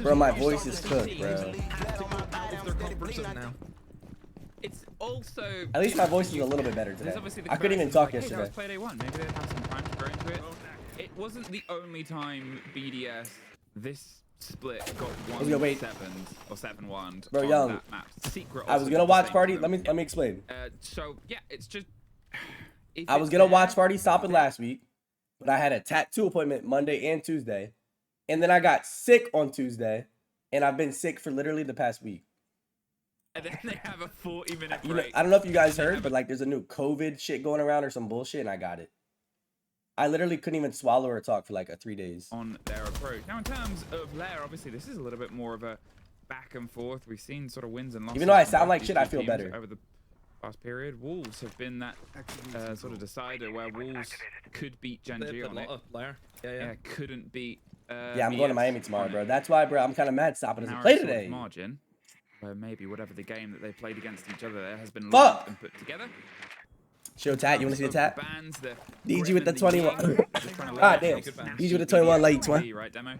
Bro, my voice is cooked, bro. It's also... At least my voice is a little bit better today. I couldn't even talk yesterday. Maybe they'd have some time to grow into it. It wasn't the only time BDS this split got 1-7 or 7-1. Bro, young. That map. Secret I was gonna watch party. Let me explain. So yeah, it's just. I was gonna watch party stop it last week, but I had a tattoo appointment Monday and Tuesday, and then I got sick on Tuesday, and I've been sick for literally the past week. And then they have a 40-minute break. You know, I don't know if you guys heard, but like there's a new COVID shit going around or some bullshit, and I got it. I literally couldn't even swallow or talk for like 3 days. On their approach. Now in terms of Lair, obviously this is a little bit more of a back and forth. We've seen sort of wins and losses. Even though I sound like shit, I feel better. Over the past period, Wolves have been that sort of decider where Wolves could beat Gen.G on it. Yeah, couldn't beat. Yeah, I'm going to Miami tomorrow, bro. That's why, bro, I'm kind of mad Stoppin doesn't play today. Margin, where maybe whatever the game that they played against each other there has been locked and put together. Show tat, you want to see the tat? Bands, DG with the 21. Ah, damn. DG with the 21 late, one. Right, demo.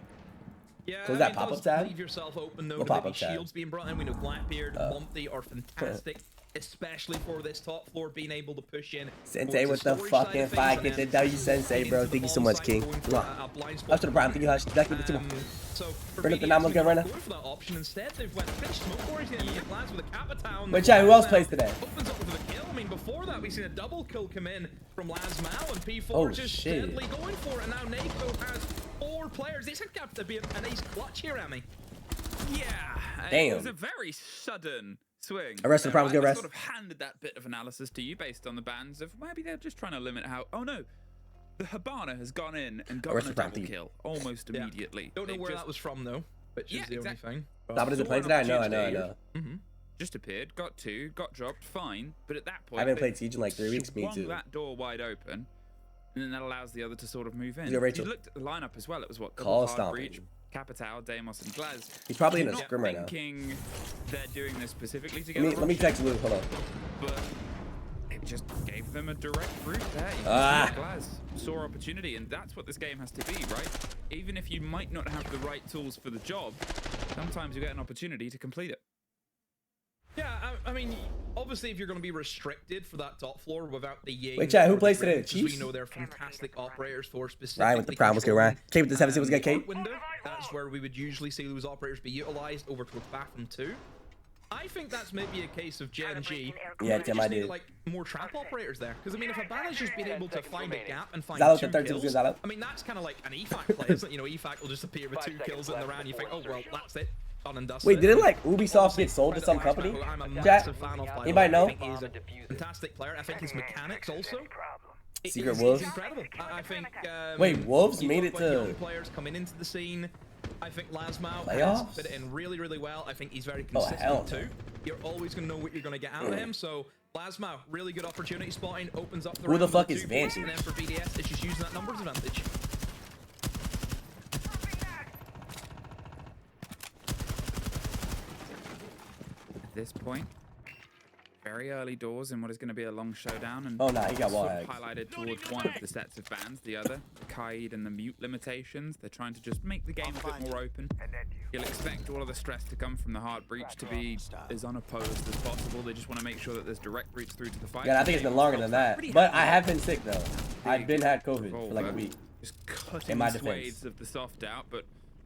Yeah, so is that pop-up tab? Leave yourself open though. What pop-up tab? Shields being brought in. We know Blackbeard, Monty are fantastic, especially for this top floor, being able to push in. Sensei with the fucking fight. Get the W, Sensei, bro. Thank you so much, King. Up to the prime. Thank you, Hush. Back with the 2. Bring up the Namo gun right now. For that option instead, they've went finished smoke warriors in the plans with a Kappa Town. Wait, chat, who else plays today? Opens up with a kill. I mean, before that, we've seen a double kill come in from Lasmal and P4 just steadily going for it. And now Nako has 4 players. This has got to be an ace clutch here, Emmy. Yeah. Damn. It was a very sudden swing. Arrest the problems, go rest. I sort of handed that bit of analysis to you based on the bans of maybe they're just trying to limit how. Oh no. The Habana has gone in and gotten a double kill almost immediately. Don't know where that was from though, which is the only thing. Stop it, is it playing today? I know. Just appeared, got 2, got dropped, fine. But at that point, I haven't played Siege in like 3 weeks. Me too. That door wide open, and then that allows the other to sort of move in. You looked at the lineup as well. It was what? Call Hard Breach, Capital, Deimos, and Glaz. He's probably in a scrim right now. Thinking they're doing this specifically together. Let me text Luke. Hold on. But it just gave them a direct route there. Glaz saw opportunity, and that's what this game has to be, right? Even if you might not have the right tools for the job, sometimes you get an opportunity to complete it. Yeah, I mean, obviously, if you're going to be restricted for that top floor without the Ying... Wait, chat, who plays today? Chiefs? We know they're fantastic operators for specifically... Ryan with the prime. What's good, Ryan? Kate with the 7. What's good, Kate? That's where we would usually see those operators be utilized over to a Bathroom 2. I think that's maybe a case of Gen.G. Yeah, Tim, I did. Like more trap operators there, because I mean, if Habana's just been able to find a gap and find Zalo 2 kills, I mean, that's kind of like an EFAC play, isn't it? You know, EFAC will just appear with 2 kills in the round. You think, oh well, that's it. Wait, didn't like Ubisoft get sold to some company? Chat? Anybody know? He's a fantastic player. I think his mechanics also. Secret Wolves. Incredible. I think. Wait, Wolves made it to players coming into the scene. I think Lasmal has fit it in really, really well. I think he's very consistent too. You're always gonna know what you're gonna get out of him. So Lasmal, really good opportunity spotting, opens up the. Who the fuck is Vantage? And then for BDS, it's just using that numbers advantage. At this point, very early doors in what is going to be a long showdown, and he got highlighted towards one of the sets of bans, the other, the Kaid and the mute limitations. They're trying to just make the game a bit more open. You'll expect all of the stress to come from the hard breach to be as unopposed as possible. They just want to make sure that there's direct reach through to the fight. Yeah, I think it's been longer than that, but I have been sick though. I've been had COVID for like a week. Just cutting the swathes of the soft out, but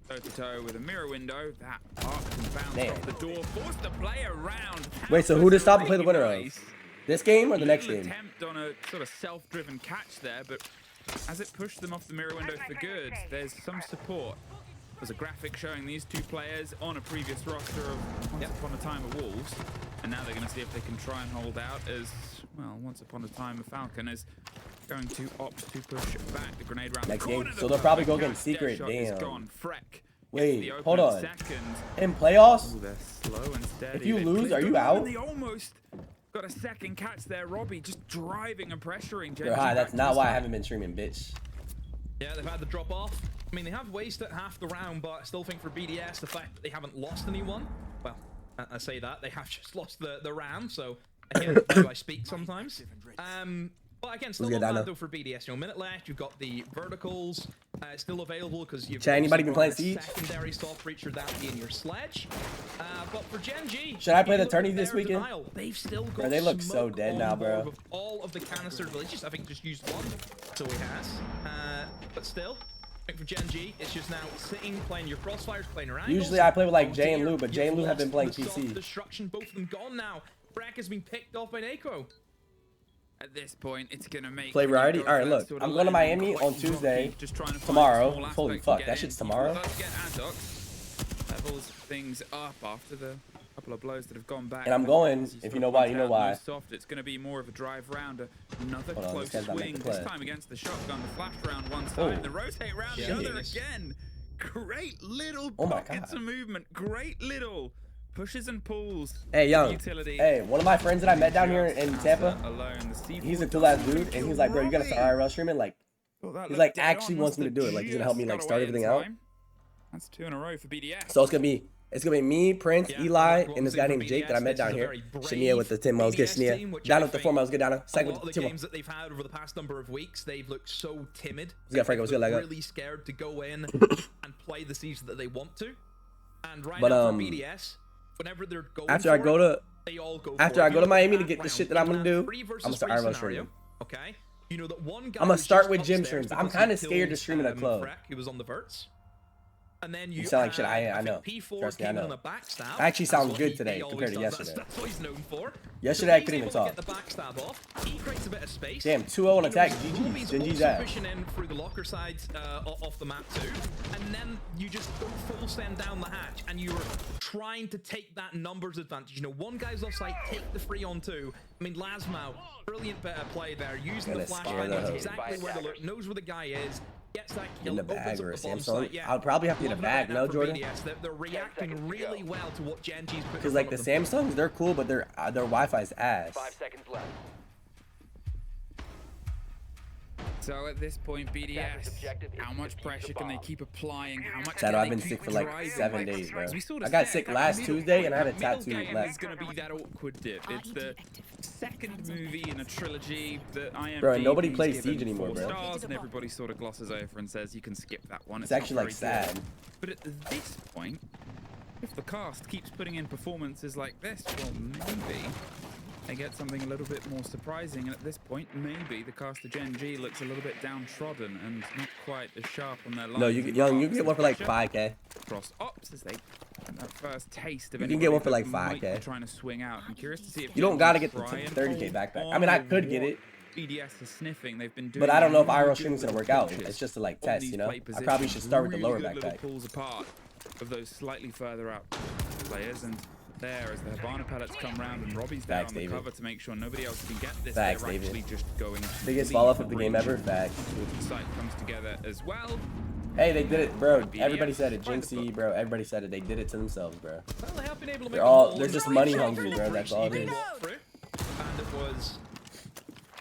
toe-to-toe with a mirror window, that arc and bounce off the door, forced the play around. Wait, so who does Stop and play the winner of? This game or the next game? Attempt on a sort of self-driven catch there, but as it pushed them off the mirror window for good, there's some support. There's a graphic showing these 2 players on a previous roster of Once Upon a Time of Wolves, and now they're going to see if they can try and hold out as, well, Once Upon a Time of Falcon is going to opt to push back the grenade round next the corner. Game. So they'll probably go against Secret. Damn. Damn. Freck. Wait, hold on. In playoffs, slow and steady. If you lose, are you out? They almost got a second catch there. Robbie just driving and pressuring Gen.G. Hi, that's not why I haven't been streaming, bitch. Yeah, they've had the drop off. I mean, they have wasted half the round, but I still think for BDS, the fact that they haven't lost anyone, well, I say that, they have just lost the round, so again, do I speak sometimes? But again, still not bad though for BDS. You know, minute left. You've got the verticals still available because you've anybody been playing Siege? Secondary soft breacher that in your sledge. But for Gen.G, should I play the tourney this weekend? They've still got bro, they look so dead now, bro. All of the canister villages. I think just used one, so he has. But still. For Gen.G, it's just now sitting, playing your crossfires, playing your angles. Usually I play with like Jay and Lou, but Jay and Lou have been playing PC. Destruction, both of them gone now. Brack has been picked off by Nako. At this point, it's gonna make play variety. All right, look, I'm going to Miami on Tuesday. Tomorrow. Holy fuck, that shit's tomorrow. Levels things up after the couple of blows that have gone back. And I'm going, if you know why, you know why. Soft. It's going to be more of a drive round. Another close swing. This time against the shotgun. The flash round one side. The rotate round the other again. Great little pockets of movement. Great little pushes and pulls. Hey, Young. Hey, one of my friends that I met down here in Tampa, he's a cool ass dude, and he's like, bro, you gotta start IRL streaming. Like, he's like, actually wants me to do it. Like, he's gonna help me like start everything out. That's 2 in a row for BDS. So it's gonna be me, Prince, Eli, and this guy named Jake that I met down here. Shania with the Tim Wells, get Shania. Down with the 4 miles, get down. Second with the Tim. Games that they've had over the past number of weeks, they've looked so timid. Really scared to go in and play the Siege that they want to. And right now for BDS, whenever they're going after I go to Miami to get the shit that I'm gonna do, I'm gonna start IRL streaming. Okay. You know that one guy I'm gonna start with gym streams. I'm kind of scared to stream in a club. He was on the verts. And then you sound like shit. I know. Trust me, I know. I actually sound good today compared to yesterday. That's what he's known for. Yesterday I couldn't even talk. He creates a bit of space. Damn, 2-0 on attack. GG's. Gen.G's ass. Pushing in through the locker sides off the map too, and then you just go full send down the hatch, and you're trying to take that numbers advantage. You know, one guy's offside, take the free on two. I mean, Lasmau, brilliant bit of play there, using the flashbang, knows exactly where to look, knows where the guy is. Gets that kill, in the bag or a Samsung. Yeah. I'll probably have to get a bag, no, Jordan? They're reacting really well to what Gen.G's put. Because like the Samsungs, they're cool, but their Wi-Fi's ass. 5 seconds left. So at this point, BDS, how much pressure can they keep applying? How much? Shadow, I've been sick for like 7 days, bro. I got sick last Tuesday and I had a tattoo left. It's gonna be that awkward dip. It's the second movie in a trilogy that I am. Bro, and nobody plays Siege anymore, bro. Stars, and everybody sort of glosses over and says you can skip that one. It's actually like sad. But at this point, if the cast keeps putting in performances like this, well, maybe they get something a little bit more surprising, and at this point, maybe the cast of Gen.G looks a little bit downtrodden and not quite as sharp on their line. No, you can get one for like 5K. Cross ops as they that first taste of you can get one for like 5K. Trying to swing out. I'm curious to see if you don't gotta get the 30K backpack. I mean, I could get it. BDS is sniffing. They've been doing, but I don't know if IRL streaming is gonna work out. It's just to like test, you know. I probably should start with the lower backpack. Pulls apart of those slightly further out players, and there as the Havana pellets come round and Robbie's there on the cover to make sure nobody else can get this. Facts, They're actually just going. Biggest fall off of the game ever. Facts. The site comes together as well. Hey, they did it, bro. Everybody said it. Jynxzi, bro. Everybody said it. They did it to themselves, bro. They're just money hungry, bro. That's all it is. And it was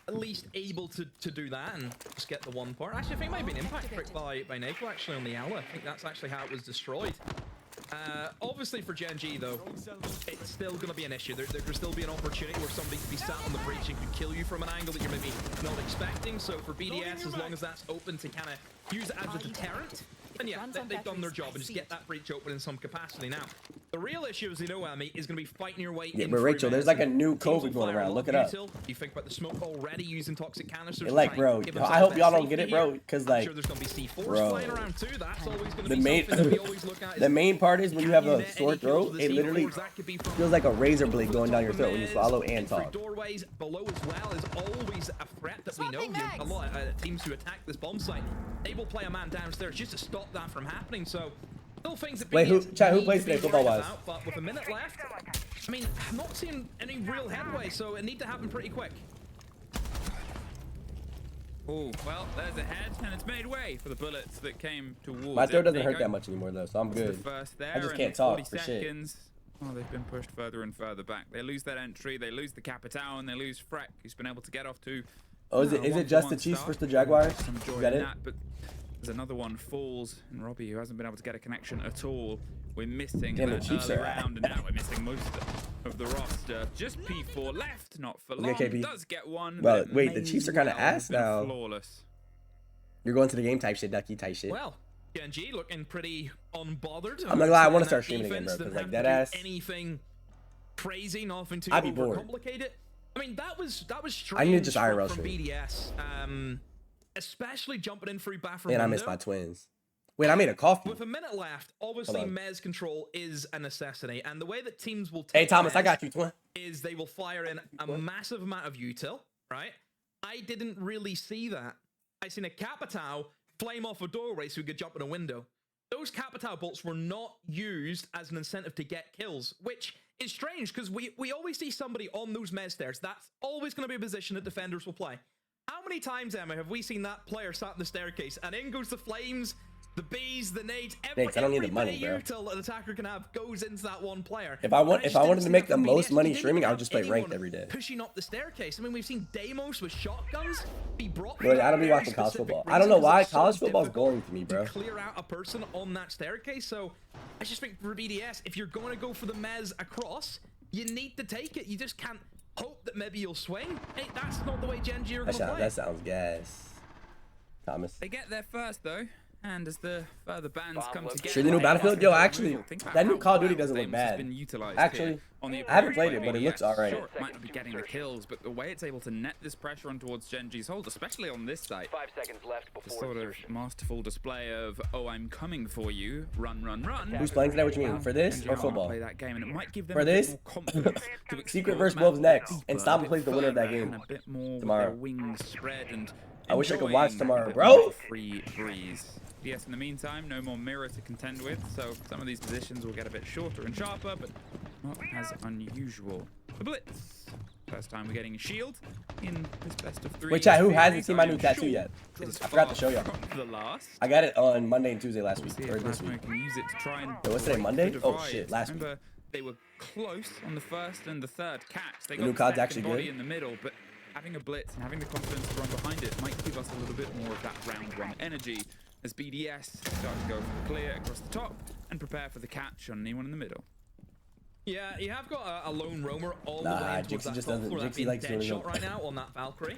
at least able to do that and just get the one part. Actually, I think it might have been impact trick by Nako actually on the Ela. I think that's actually how it was destroyed. Obviously for Gen.G though, it's still going to be an issue. There'll still be an opportunity where somebody could be sat on the breach and could kill you from an angle that you're maybe not expecting. So for BDS, as long as that's open to kind of use it as a deterrent, then yeah, they've done their job and just get that breach open in some capacity. Now, the real issue, as you know, Amy, is going to be fighting your way in. But Rachel, there's like a new COVID going around. Look it up. You think about the smoke already using toxic canisters. Like, bro, I hope y'all don't get it, bro, because like, there's going to be C4s flying around too. That's always going to the be main, something that we always look at. The main part is when you have a sore throat, it literally feels like a razor blade going down your throat when you swallow and talk. Doorways below as well is always a threat that we know. A lot of teams who attack this bomb site, they will play a man downstairs just to stop that from happening. So, still things that wait, who plays today football-wise? But with a minute left, I mean, I'm not seeing any real headway, so it need to happen pretty quick. Oh, well, there's a head, and it's made way for the bullets that came towards My throat doesn't hurt that much anymore, though, so I'm good. I just can't talk for shit. Oh, they've been pushed further and further back. They lose that entry, they lose the Capital, and they lose Freck, who's been able to get off to... Oh, is it just the Chiefs versus the Jaguars? Is that it? But there's another one, Falls, and Robbie, who hasn't been able to get a connection at all. We're missing the Chiefs are round, and now we're missing most of it. of the roster. Just P4 left, not for long. KP. Does get one. Well, but it wait, the may Chiefs are kind of well have ass been now. Flawless. You're going to the game type shit, Ducky type shit. Well, Gen.G looking pretty unbothered. I'm not glad I want to start streaming again, bro. Because like that ass. Anything crazy, nothing too I'd be bored. complicated. I mean, that was strange. I need to just IRL from stream. BDS, especially jumping in through bathroom. And I missed my twins. Wait, I made a coffee. With a minute left, obviously Mez control is a necessity, and the way that teams will take Hey Thomas, Mez I got you, twin. is they will fire in a massive amount of util, right? I didn't really see that. I seen a Capitao flame off a doorway so we could jump in a window. Those Capitao bolts were not used as an incentive to get kills, which is strange because we always see somebody on those Mez stairs. That's always going to be a position that defenders will play. How many times, Emma, have we seen that player sat in the staircase and in goes the flames, the bees, the nades, Thanks, I don't need the money, bro. util an attacker can have goes into that one player. If I wanted to make the most money BDS, streaming, I would just play ranked every day. Pushing up the staircase. I mean, we've seen Deimos with shotguns be brought. Bro, I don't be watching college football. I don't know why college football is boring to me, bro. To clear out a person on that staircase. So I just think for BDS, if you're going to go for the Mez across, you need to take it. You just can't hope that maybe you'll swing. Hey, that's not the way Gen.G are going to play. That sounds gas. Thomas. They get there first, though. And as the further bands come together, Sure, the new Battlefield? Yo, actually, that new Call of Duty doesn't look bad. Actually, I haven't played it, but it looks alright. Sure, it might not be getting the kills, but the way it's able to net this pressure on towards Gen.G's hold, especially on this site, 5 seconds left the before sort of masterful display of, oh, I'm coming for you, run, run, run. Who's playing today? What you mean? For this Gen.G or aren't football? play that game, and it might give them For a bit this? more confidence to Secret explore versus the Wolves map next, and a Stompa bit plays the winner of that further game and a bit more tomorrow. with their wings spread and I wish I could watch enjoying tomorrow, a bit bro. more free breeze. Yes, in the meantime, no more mirror to contend with, so some of these positions will get a bit shorter and sharper, but not as unusual. The Blitz. First time we're getting a shield in this best of 3. Wait, chat, who hasn't seen my new tattoo yet? I forgot to show y'all. The last. I got it on Monday and Tuesday last week, See or if this week. can use it to try and Wait, what's today, break Monday? the Oh, divide. shit, last week. Remember, they were close on the first and the third catch. They The got new the card's second actually body good. in the middle, but having a blitz and having the confidence to run behind it might give us a little bit more of that round 1 energy as BDS start to go for the clear across the top and prepare for the catch on anyone in the middle. Yeah, you have got a lone roamer all the Nah, way towards Jynxzi that just top doesn't- floor. That Jynxzi being likes dead doing his own shot right thing. now on that Valkyrie.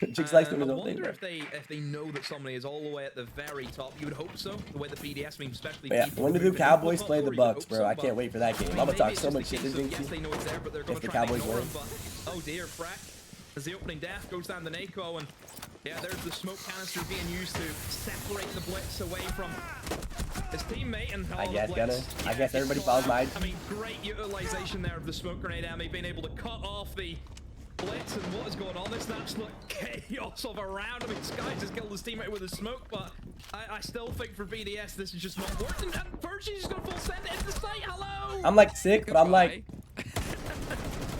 Jynxzi likes doing his I own thing, wonder bro. if they know that somebody is all the way at the very top. You would hope so. The way the BDS, I mean, especially. Yeah, people when do who the move in Cowboys top play four, the you would Bucks, hope bro? so, I but can't wait for that game. I'm gonna maybe talk it's so just a much shit case to of, yes, Jynxzi. they know it's there, but they're going If to the try and Cowboys ignore win. him. But, oh dear, Frack. As the opening death goes down the Nako, and yeah, there's the smoke canister being used to separate the Blitz away from his teammate. And I the guess, Blitz, Gunner. I guess it's everybody caught follows my- out. I mean, great utilization there of the smoke grenade, Emmy, being able to cut off the Blitz. And what is going on? This is absolute chaos of a round. I mean, Sky just killed his teammate with his smoke, but I still think for BDS this is just not working. And Virgie's just going to full send it into the site. Hello! I'm like sick, but I'm like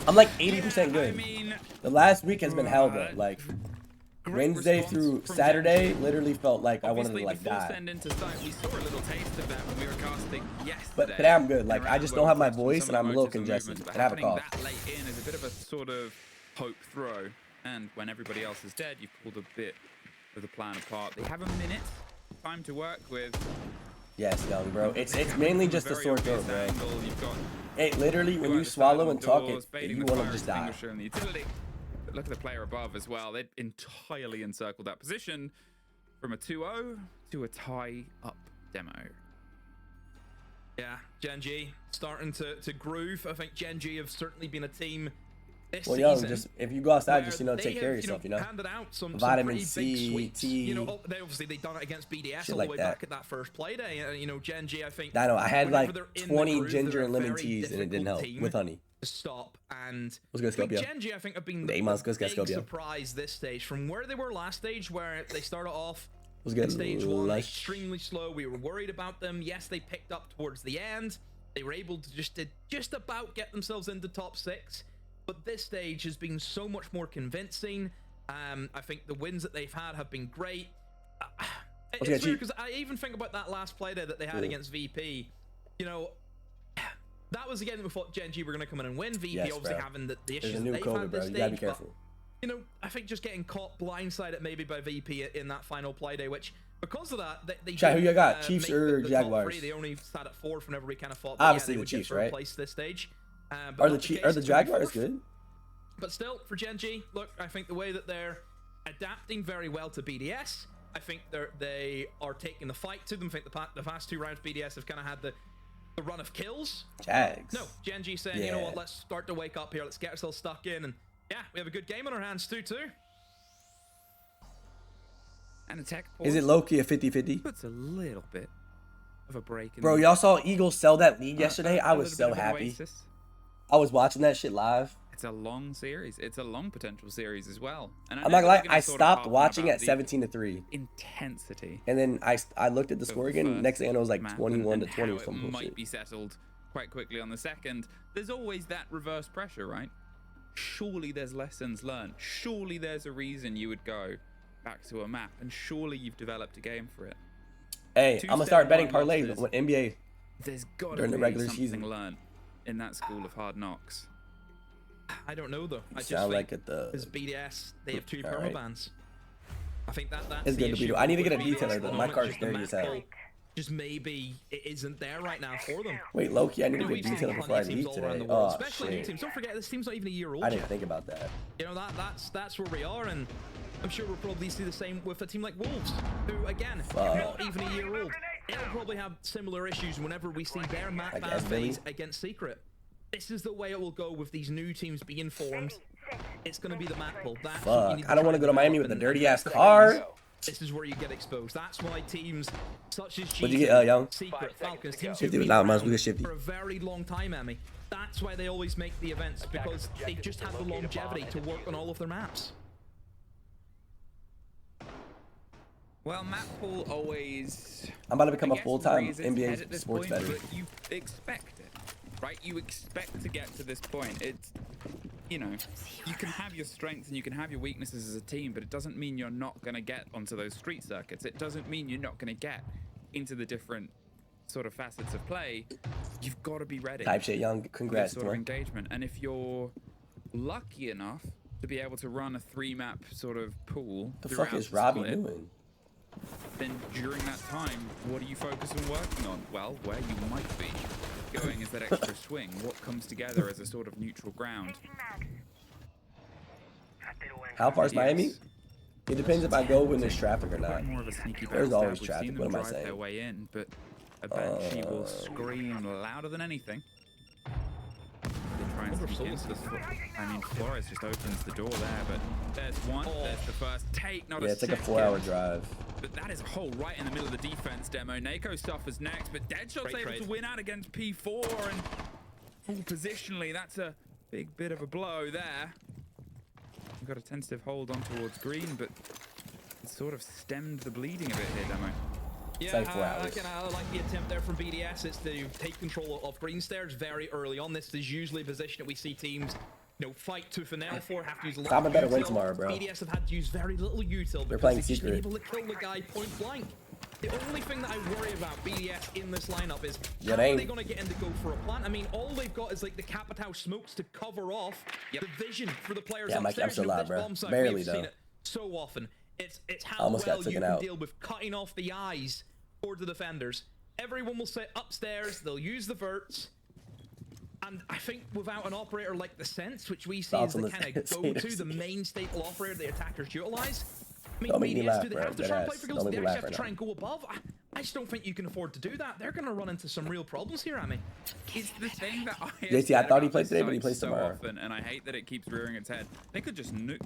80% good. I mean, The last week has been hell though. Like great Wednesday response through from Saturday, Gen.G. literally felt like I wanted Obviously, to like the full die. send into sight, we saw a little taste of that when we were casting yesterday. But today I'm good. Like, And I just around don't have my where we voice tested and I'm a some little motives and congested movements, but and I have a happening cough. that late in is a bit of a sort of hope throw. And when everybody else is dead, you've pulled a bit of the plan apart. They have a minute time to work with. Yes, young bro. It's mainly just a sore throat, bro. You've got It literally when you swallow and talk it, you want to just die. And the utility. But look at the player above as well. They'd entirely encircled that position from a 2-0 to a tie-up demo. Yeah, Gen.G starting to groove. I think Gen.G have certainly been a team this Well, young, season. just if you go outside, where just they take care of have, yourself, you know. handed out some Vitamin pretty C, big sweeps. tea, You know, they obviously they done it against BDS shit all the like way that. back at that first play day. You know, Gen.G, I think. I know. I had whenever like they're in the 20 groove, ginger they're and a lemon very teas and it didn't difficult help team with honey. to stop. And What's good, I think Scorpio? Gen.G, I think, have been Hey, the man, what's good, big Scorpio? surprise this stage from where they were last stage, where they started off. What's good, Stage 1, Lush? extremely slow. We were worried about them. Yes, they picked up towards the end. They were able to just about get themselves into top 6. But this stage has been so much more convincing. I think the wins that they've had have been great. It's weird because I even think about that last play there that they had against VP. You know, that was again we thought Gen.G were going to come in and win. VP obviously having the issues There's a new they've COVID, had bro. this You stage. gotta be careful. You know, I think just getting caught blindsided maybe by VP in that final play day, which because of that, they Chat, who didn't, you got? Chiefs make or the top Jaguars? three. They only sat at 4th whenever we kind of thought Obviously they the would Chiefs, get right? replaced this stage. But Are the Jaguars good? But still, for Gen.G, look, I think the way that they're adapting very well to BDS, I think they are taking the fight to them. I think the past 2 rounds, BDS have kind of had the run of kills. Jags. No, Gen.G saying, you know what, let's start to wake up here. Let's get ourselves stuck in. And yeah, we have a good game on our hands too. And a tech Is it low-key a 50-50? Puts a little bit of a break in. Bro, y'all saw Eagles sell that lead yesterday? I was so happy. I was watching that shit live. It's a long series. It's a long potential series as well. And I'm not gonna lie, I stopped watching at 17-3. Intensity. And then I looked at the score again. Next thing I know, it was like 21-20 or something. It might be settled quite quickly on the second. There's always that reverse pressure, right? Surely there's lessons learned. Surely there's a reason you would go back to a map, and surely you've developed a game for it. Hey, I'm gonna start betting parlays with NBA. There's got during to the be regular something season learned in that school of hard knocks. I don't know though. I just Sound think like at the as BDS, they have 2 All right. permabans. I think that's It's the good to issue be. I need to with get a BDS detailer at the though. My moment, car's just the dirty as map hell. pull, just maybe it isn't there right now for them. Wait, Loki, I need to You know, get a we've seen detailer before I plenty of leave teams all around today. the world, Oh especially new shit. teams. Don't forget, this team's not even a year old I didn't yet. think about that. You know, that's where we are, and I'm sure we'll probably see the same with a team like Wolves, who again, not even a year old. It'll probably have similar issues whenever we see their map ban phase against Secret. This is the way it will go with these new teams being formed. It's going to be the map pull. That's what you need Fuck, I don't want to go to Miami with a and dirty ass that's the car. phase. This is where you get exposed. That's why teams such as What'd you get, Young? Secret, Falcons, teams 50 who've been without miles, we around got shifty. for a very long time, Emmy. That's why they always make the events, because they just have the longevity to work on all of their maps. Well, map pool always. I'm about to become I a guess full-time raises head NBA at this sports point, veteran. But you expect it, right? You expect to get to this point. It's, you know, you can have your strengths and you can have your weaknesses as a team, but it doesn't mean you're not going to get onto those street circuits. It doesn't mean you're not going to get into the different sort of facets of play. You've got to be ready. Type shit, Young. For Congrats, this sort of man. engagement. And if you're lucky enough to be able to run a 3-map sort of pool, The fuck throughout is the Robbie split, doing? then during that time, what are you focused on working on? Well, where you might be going is that extra swing. What comes together as a sort of neutral ground? How far is Miami? It depends if I go when there's traffic or not. Quite more of a sneaky There's backstab. always We've traffic. seen What them am I drive their saying? way in, but I bet she will scream louder than anything. They try and sneak into the foot. I mean, Flores just opens the door there, but there's one. There's the first take, not Yeah, a it's like a second. 4-hour drive. But that is a hole right in the middle of the defense demo. Nako suffers next, but Deadshot's Great able trade. to win out against P4, and full positionally, that's a big bit of a blow there. We've got a tentative hold on towards green, but it sort of stemmed the bleeding a bit here, demo. Yeah, like 4 hours. I like the attempt there from BDS. It's to take control of green stairs very early on. This is usually a position that we see teams, you know, fight tooth and nail for, have to use a lot I'm a of better win util. tomorrow, bro. BDS have had to use very little util because playing they've just been secret. able to kill the guy point blank. The only thing that I worry about BDS in this lineup is Yeah, how they are they ain't- going to get in to go for a plant? I mean, all they've got is like the Capitao smokes to cover off the vision for the players Yeah, Mike, I'm upstairs. still You know, alive, this bro. bomb site, Barely, we've seen though. it so often. It's how Almost got well you taken can out. deal with cutting off the eyes for the defenders. Everyone will sit upstairs, they'll use the verts, and I think without an operator like the Sense, which we see Thoughts as the on the kind of Sense go-to, haters. the main staple operator the attackers utilize. I mean, Don't make me BDS, laugh, do they bro. have to try and play Deadass. for Don't goals? Do make they me actually laugh have to right try and go above? I just don't think you can afford to do that. They're going to run into some real problems here, Amy. It's the thing that I have JC, I said thought he about played this today, but he site plays so tomorrow. often, and I hate that it keeps rearing its head. They could just nuke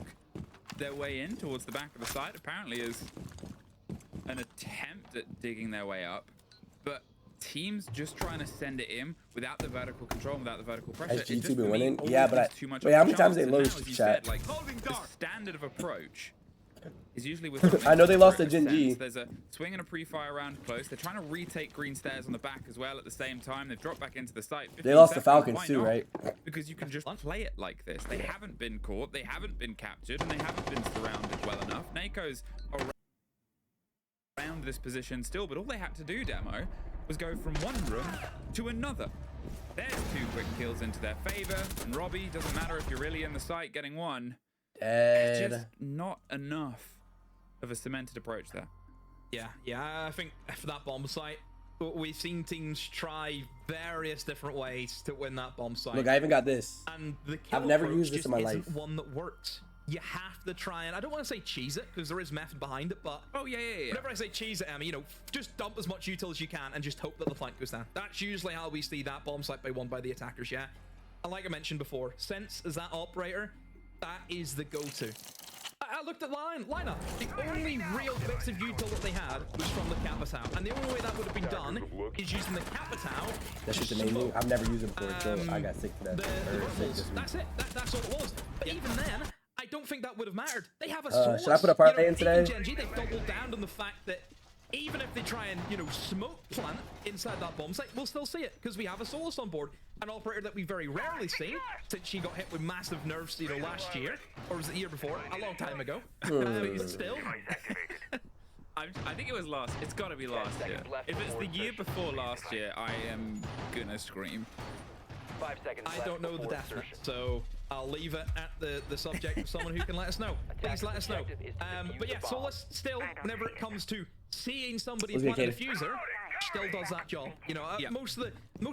their way in towards the back of the site, apparently is an attempt at digging their way up, but teams just trying to send it in without the vertical control, without the vertical pressure. Has it GT just, been for me, winning? always Yeah, but leaves too much wait, of a how many times chance. they And now, lose, as you chat? said, like, the standard of approach is usually with I know they lost to Sense. Gen.G. There's a swing and a pre-fire round close. They're trying to retake green stairs on the back as well at the same time. They've dropped back into the site. They lost 15 the Falcons seconds, too, why not? right? Because you can just play it like this. They haven't been caught, they haven't been captured, and they haven't been surrounded well enough. Nako's around this position still, but all they had to do, Demo, was go from one room to another. There's 2 quick kills into their favor, and Robbie, doesn't matter if you're really in the site getting one. Dead. Just not enough of a cemented approach there. Yeah, I think for that bomb site, we've seen teams try various different ways to win that bomb site. Look, I even got this. And the kill I've never approach used this in my just life. isn't one that works. You have to try and, I don't want to say cheese it, because there is method behind it, but Oh, yeah. whenever I say cheese it, Emmy, you know, just dump as much util as you can and just hope that the flank goes down. That's usually how we see that bomb site won by the attackers, yeah? And like I mentioned before, Sense as that operator, that is the go-to. I looked at lineup. The only real bits of util that they had was from the Capitao, and the only way that would have been done is using the Capitao. That's just amazing. I've never used it before, so I got sick to that. The Sick this week. that's it. That's all it was. But even then, I don't think that would have mattered. They have a source. Should I put a parlay in today? Gen.G, they've doubled down on the fact that even if they try and, you know, smoke plant inside that bomb site, we'll still see it because we have a Solus on board. An operator that we very rarely see since she got hit with massive nerfs, you know, last year. Or was it the year before? A long time ago. But still. I think it was last. It's got to be last year. If it's the year before last year, I am gonna scream. 5 seconds I don't know the definite, so I'll leave it at the subject of someone who can let us know. Please let us know. But yeah, Solus still, whenever it comes to seeing somebody plant a diffuser, still does that job. You know, most of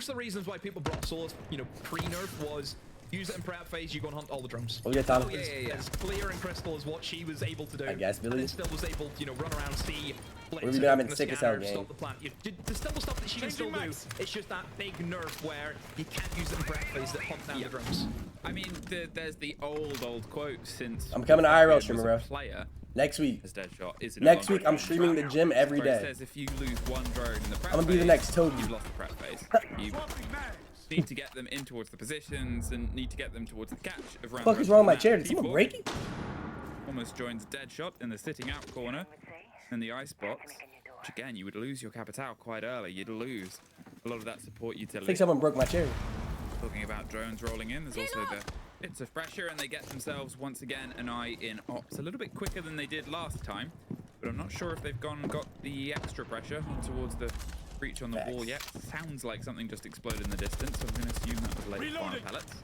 the reasons why people brought Solus, you know, pre-nerf was use it in prep phase, you go and hunt all the drums. Oh, yeah, Tom. As clear and crystal as what she was able to do. I guess, Billy. And still was able to, you know, run around, see, We've been sick as hell, gang. stop the plant. There's still the stuff that she can still do. It's just that big nerf where you can't use it in prep phase that hunt down the drums. I mean, there's the old quote since I'm coming to IRL streamer, bro. Player Next week. as Deadshot is Next week, I'm streaming the gym every where it day. says if you lose one drone in the prep I'm gonna be the phase, next Toby. you've lost the prep phase. You need to get them in towards the positions and need to get them towards the catch of round. What the fuck is wrong with my chair? Did someone P4 break it? almost joins Deadshot in the sitting out corner in the icebox. Which again, you would lose your Capitao quite early. You'd lose a lot of that support I utility. think someone broke my chair. Talking about drones rolling in, there's also the bits of pressure, and they get themselves once again an eye in ops. A little bit quicker than they did last time, but I'm not sure if they've got the extra pressure towards the breach on the wall yet. Sounds like something just exploded in the distance, so I'm going to assume that was late fire pellets.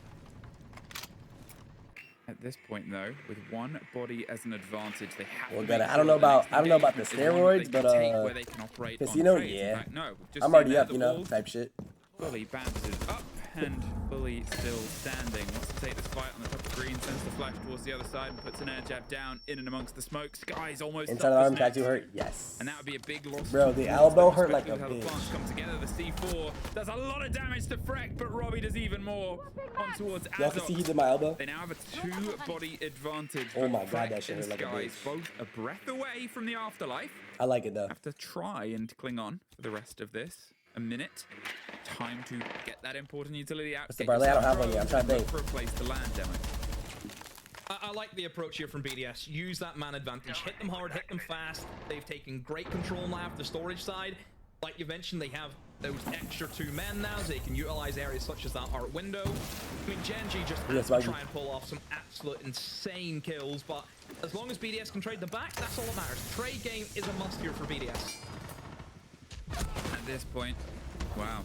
At this point, though, with one body as an advantage, they have to make I don't know about the steroids, but where they can operate casino, on trades. In yeah. fact, no, just I'm seen already there, up, the you know, wall type shit. fully banded up and fully still standing. Wants to take this fight on the top of green, sends the flash towards the other side and puts an air jab down in and amongst the smoke. Sky's almost Inside of the arm, tattoo hurt. Yes. and that would be a big loss. Bro, the elbow hurt like a how the plants bitch. come together. The C4 does a lot of damage to Freck, but Robbie does even more on towards Y'all can see he Azok. did my elbow. They now have a two-body advantage. Oh my but God, Freck that shit and hurt like a Sky bitch. is both a breath away from the afterlife. I like it though. Have to try and cling on for the rest of this. A minute. Time to get that important utility out. What's the parlay? I don't have one yet. I'm trying to think. For a place to land, demo. I like the approach here from BDS. Use that man advantage. Hit them hard, hit them fast. They've taken great control now of the storage side. Like you mentioned, they have those extra 2 men now, so they can utilize areas such as that art window. I mean, Gen.G just has to try and pull off some absolute insane kills, but as long as BDS can trade the back, that's all that matters. Trade game is a must here for BDS. At this point, wow.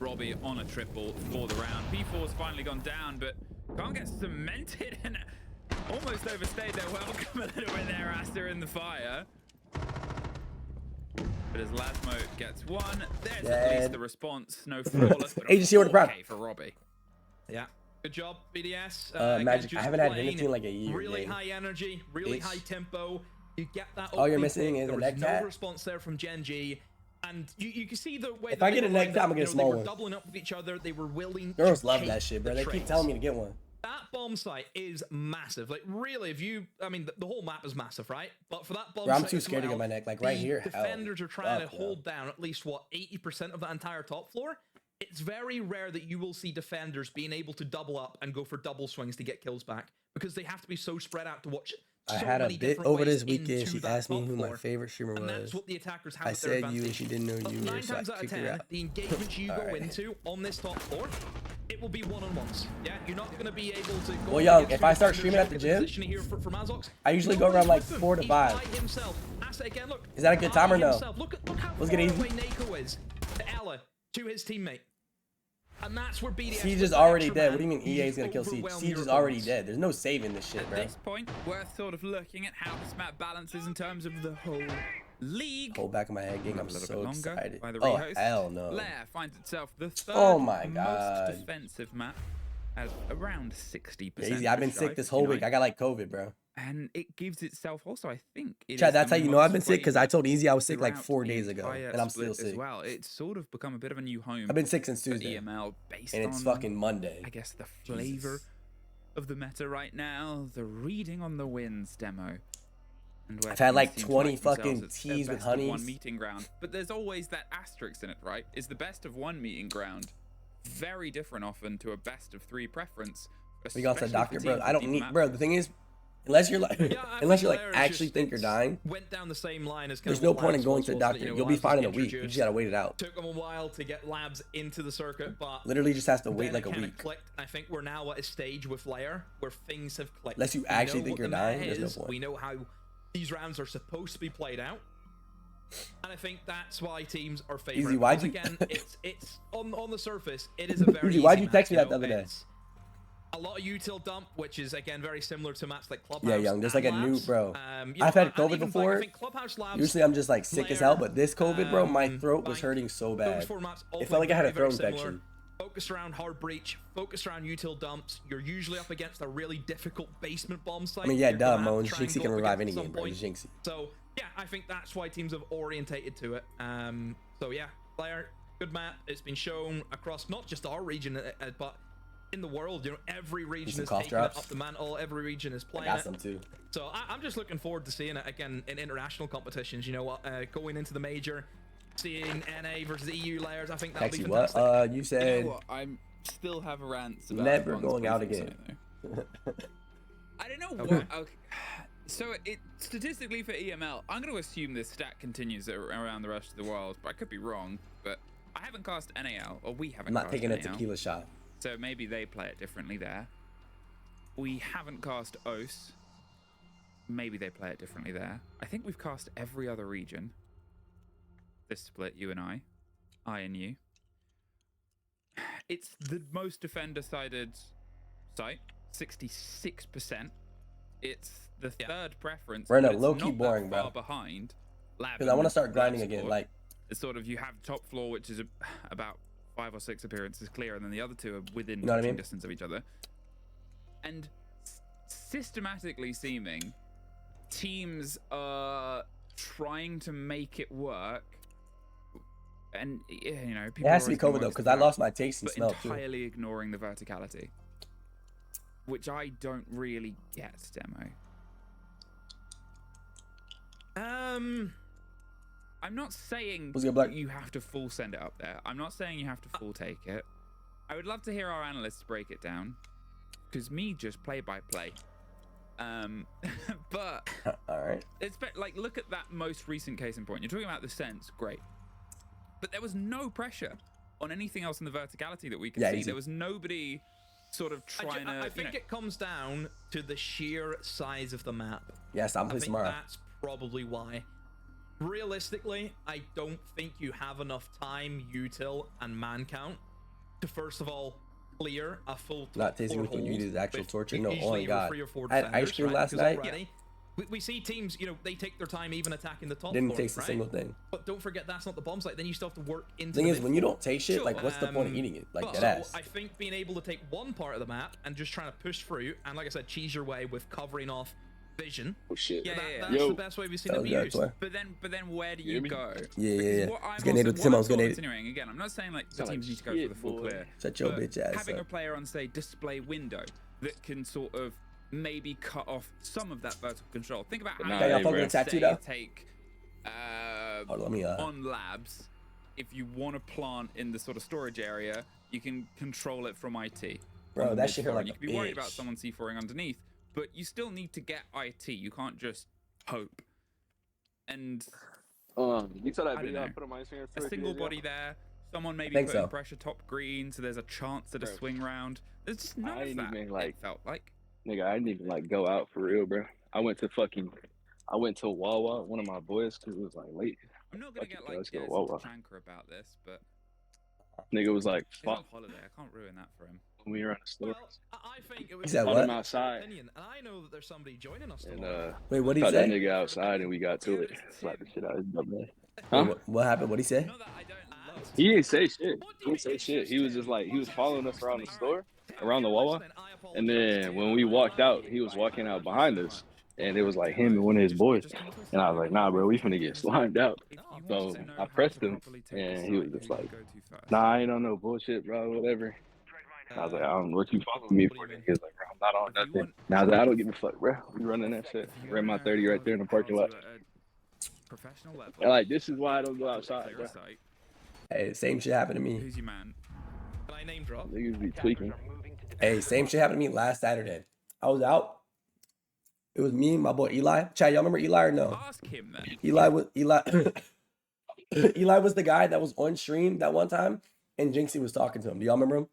Robbie on a triple for the round. P4's finally gone down, but can't get cemented and almost overstayed their welcome a little bit there, Asta in the fire. But as Lasmo gets one, there's at least the response. No flawless, but Agency order prime. okay for Robbie. Yeah. Good job, BDS. Magic. Again, I haven't had playing anything like a year. Really gang. high energy, really high tempo. You get that. All you're opening missing pick. is a There neck was tat. no response there from Gen.G. And you can see the way If that I they get a were neck lined tat, up, I'm gonna get a you know, small they were one. doubling up with each other. They were willing. Girls to love chase that shit, bro. the They keep trades. telling me to get one. That bomb site is massive. Like, really, if you... I mean, the whole map is massive, right? But for that bomb Bro, I'm site too as scared to well, get my neck. Like, right the here, hell. defenders are trying to Fuck no. hold down at least, what, 80% of that entire top floor? It's very rare that you will see defenders being able to double up and go for double swings to get kills back, because they have to be so spread out to watch I so had a many bit different over ways this weekend. into She that asked me top who my floor. favorite streamer And that's was. what the attackers have I at their said you, advantage. and she didn't know But you, 9 so I times out of kicked her 10, out. the engagements you go Alright. into on this top floor, it will be one-on-ones. Yeah, you're not going to be able to go. Well, young, against if two I start defenders, streaming at the get gym, position here for Mazox. I usually No go around one's like with him. 4 to He's 5. by himself. Ask it again. Look. Is that a good time or no? Look how Let's far get easy. away Nako is to Ella, to his teammate. And that's where BDS Siege with is that already extra dead. man, What do you mean you EA is just gonna kill Siege? overwhelm Siege your is already opponents. dead. There's no saving this shit, At bro. this point, worth sort of looking at how this map balances in terms of the whole League. Hold back in my head, Geng. I'm A little so bit longer excited. by the Oh, rehost. hell no. Lair finds itself the third Oh my most God. defensive map at around 60%. Yeah, easy. I've been sick this whole week. I got like COVID, bro. And it gives itself also, I think, Chad, that's how you know I've been sick, because I played told Easy I was sick like throughout 4 the days ago, entire and I'm split still sick. as well. It's sort of become a bit of a new home. I've been sick since for Tuesday, EML based and it's on, fucking Monday. I guess, the flavor of the meta right now, the reading on the winds demo. And where I've had like teams 20 like themselves, fucking it's a teas with best of one honeys. meeting ground. But there's always that asterisk in it, right? Is the best of one meeting ground very different often to a best of three preference? We got the especially doctor, for bro. teams I with don't deep need, map bro. The thing is, unless you're like, Yeah, I unless think you're like Lair is actually just- think you're dying, Went down the same line as there's kind no of what point in Labs going was, to the wasn't doctor. it? You know, You'll be Labs fine was in a week. You just introduced. gotta wait it out. Took them a while to get Labs into the circuit, but Literally just has to wait then like it a kinda week. clicked. I think we're now at a stage with Lair where things have clicked. Unless you We actually know think what you're the dying, meta there's no is. point. We know how these rounds are supposed to be played out. And I think that's why teams are favoring. Easy, why'd Because you- again, it's on the surface, it is a very Easy, easy why'd you map, text me that know, the other day? it's a lot of util dump, which is again very similar to maps like Clubhouse. Yeah, young. There's like a and new, Labs. bro. You know, I've had and COVID even, like, before. I think Clubhouse Labs, Usually I'm just like sick as hell, but this COVID, bro, my throat was like, hurting so those bad. four maps all It play felt like I had a very, throat very similar. infection. Focused around hard breach, focused around util dumps. You're usually up against a really difficult basement bomb site. I mean, yeah, You're duh, gonna have Mo. to try and Jynxzi go can up revive against any at game, some bro. It's point. Jynxzi. So yeah, I think that's why teams have orientated to it. So yeah, Lair, good map. It's been shown across not just our region, but in the world. You know, every region is cough taking it drops? up the mantle. Every region is I playing got it. some too. So I'm just looking forward to seeing it again in international competitions. You know what? Going into the major, seeing NA versus EU layers. I think that'll Taxi, be what? fantastic. You You said know what? I'm still have rants about never Bond's going out placement again. tonight, though. I don't know what. Okay. So it statistically for EML, I'm going to assume this stat continues around the rest of the world, but I could be wrong. But I haven't cast NAL, or we haven't. I'm not cast taking a NAL, tequila shot. so maybe they play it differently there. We haven't cast OS. Maybe they play it differently there. I think we've cast every other region. This split, you and I and you. It's the most defender-sided site, 66%. It's the third preference. We're in a but it's low-key not that boring, bro. far behind. Because I want to start grinding again. Like, It's sort of, you have top floor, which is about 5 or 6 appearances clear, and then the other two are within You know what I touching mean? distance of each other. And systematically seeming teams are trying to make it work. And, you know, people it has are to be always gonna COVID though, want because to I vote, lost my taste and but smell too. entirely ignoring the verticality, which I don't really get, Demo. I'm not saying What's good, Black? you have to full send it up there. I'm not saying you have to full take it. I would love to hear our analysts break it down, because me just play by play. But All right. it's like, look at that most recent case in point. You're talking about the sense, great, but there was no pressure on anything else in the verticality that we could see. Easy. There was nobody sort of trying to. I think it comes down to the sheer size of the map. Yes, I'm I playing think tomorrow. that's probably why. Realistically, I don't think you have enough time, util, and man count to first of all clear a full top Not tasting four with what you hold eat is actual with torture. No, oh usually my your god. 3 or 4 I had ice defenders, cream right? last Because night. already we see teams, you know, they take their time even attacking the top Didn't floor, taste a right? single thing. But don't forget that's not the bomb site. Then you still have to work into Thing the is, when you mid don't taste shit, like, what's the point of eating it? Like, but that ass. I think being able to take one part of the map and just trying to push through, and like I said, cheese your way with covering off vision. Oh shit. Yeah, That's the best way we've seen it That be was good, used. toy. But then where do You hear you me? go? Yeah, Because yeah. what I'm Let's get Nate with also- Tim. what I'm Let's get sort of Nate. insinuating, again, I'm not saying like the Sound teams like need to go for shit, the full boy. clear. Shut your but bitch ass having a up. player on, say, display window that can sort of maybe cut off some of that vertical control. Think about But how nah, you hey, y'all fucking bro. with tattoo say though? take Oh, let me on labs. If you want to plant in the sort of storage area, you can control it from IT. Bro, on the that mid shit floor, hurt and like you a can be worried about bitch. someone C4ing underneath, but you still need to get IT. You can't just hope. And You saw that I don't video I know. put on my Instagram a story? single days ago? body there, someone maybe think putting so. pressure top green, so there's a chance at a Bro. swing round. There's just none I of ain't that. even, like- It felt like. Nigga, I didn't even like go out for real, bro. I went to Wawa, one of my boys, because it was like late. I'm not gonna Fuck it, get like let's go, some Wawa. Chanker about this, but Nigga was like, he's on fuck. holiday. I can't ruin that for him. when we were in the store. Well, I think it was said Found what? him outside, opinion, and I know that there's somebody joining us and tomorrow. Wait, what'd he caught that say? nigga outside, and we got to it. Slapped the shit out of his dumb ass. Huh? Wait, what happened? What'd he say? Not that I don't love He didn't say shit. He didn't say shit. He was just like, he was following us around the store, around the Wawa. And then when we walked out, he was walking out behind us. And it was like him and one of his boys. And I was like, nah, bro, we finna get slimed out. So I pressed him, and he was just like, nah, I ain't on no bullshit, bro, whatever. And I was like, I don't know what you following me for. He was like, bro, I'm not on nothing. And I was like, I don't give a fuck, bro. We running that shit. Ran my 30 right there in the parking lot. Professional level. And like, this is why I don't go outside, bro. Hey, same shit happened to me. Who's your man? Can I name drop? Niggas be tweaking. Hey, same shit happened to me last Saturday. I was out. It was me and my boy Eli. Chad, y'all remember Eli or no? Ask him then. Eli was Eli was the guy that was on stream that one time, and Jynxzi was talking to him. Do y'all remember him?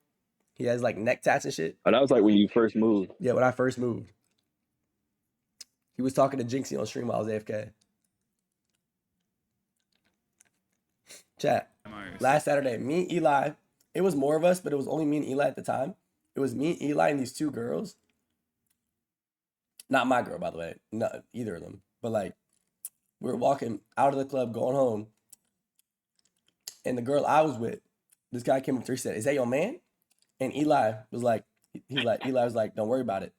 He has like neck tats and shit. Oh, that was like when you first moved. Yeah, when I first moved. He was talking to Jynxzi on stream while I was AFK. Chat. Last Saturday, me and Eli, it was more of us, but it was only me and Eli at the time. It was me, Eli, and these two girls. Not my girl, by the way. Not either of them. But like, we were walking out of the club, going home. And the girl I was with, this guy came up to her, he said, "Is that your man?" And Eli was like, Eli was like, "Don't worry about it."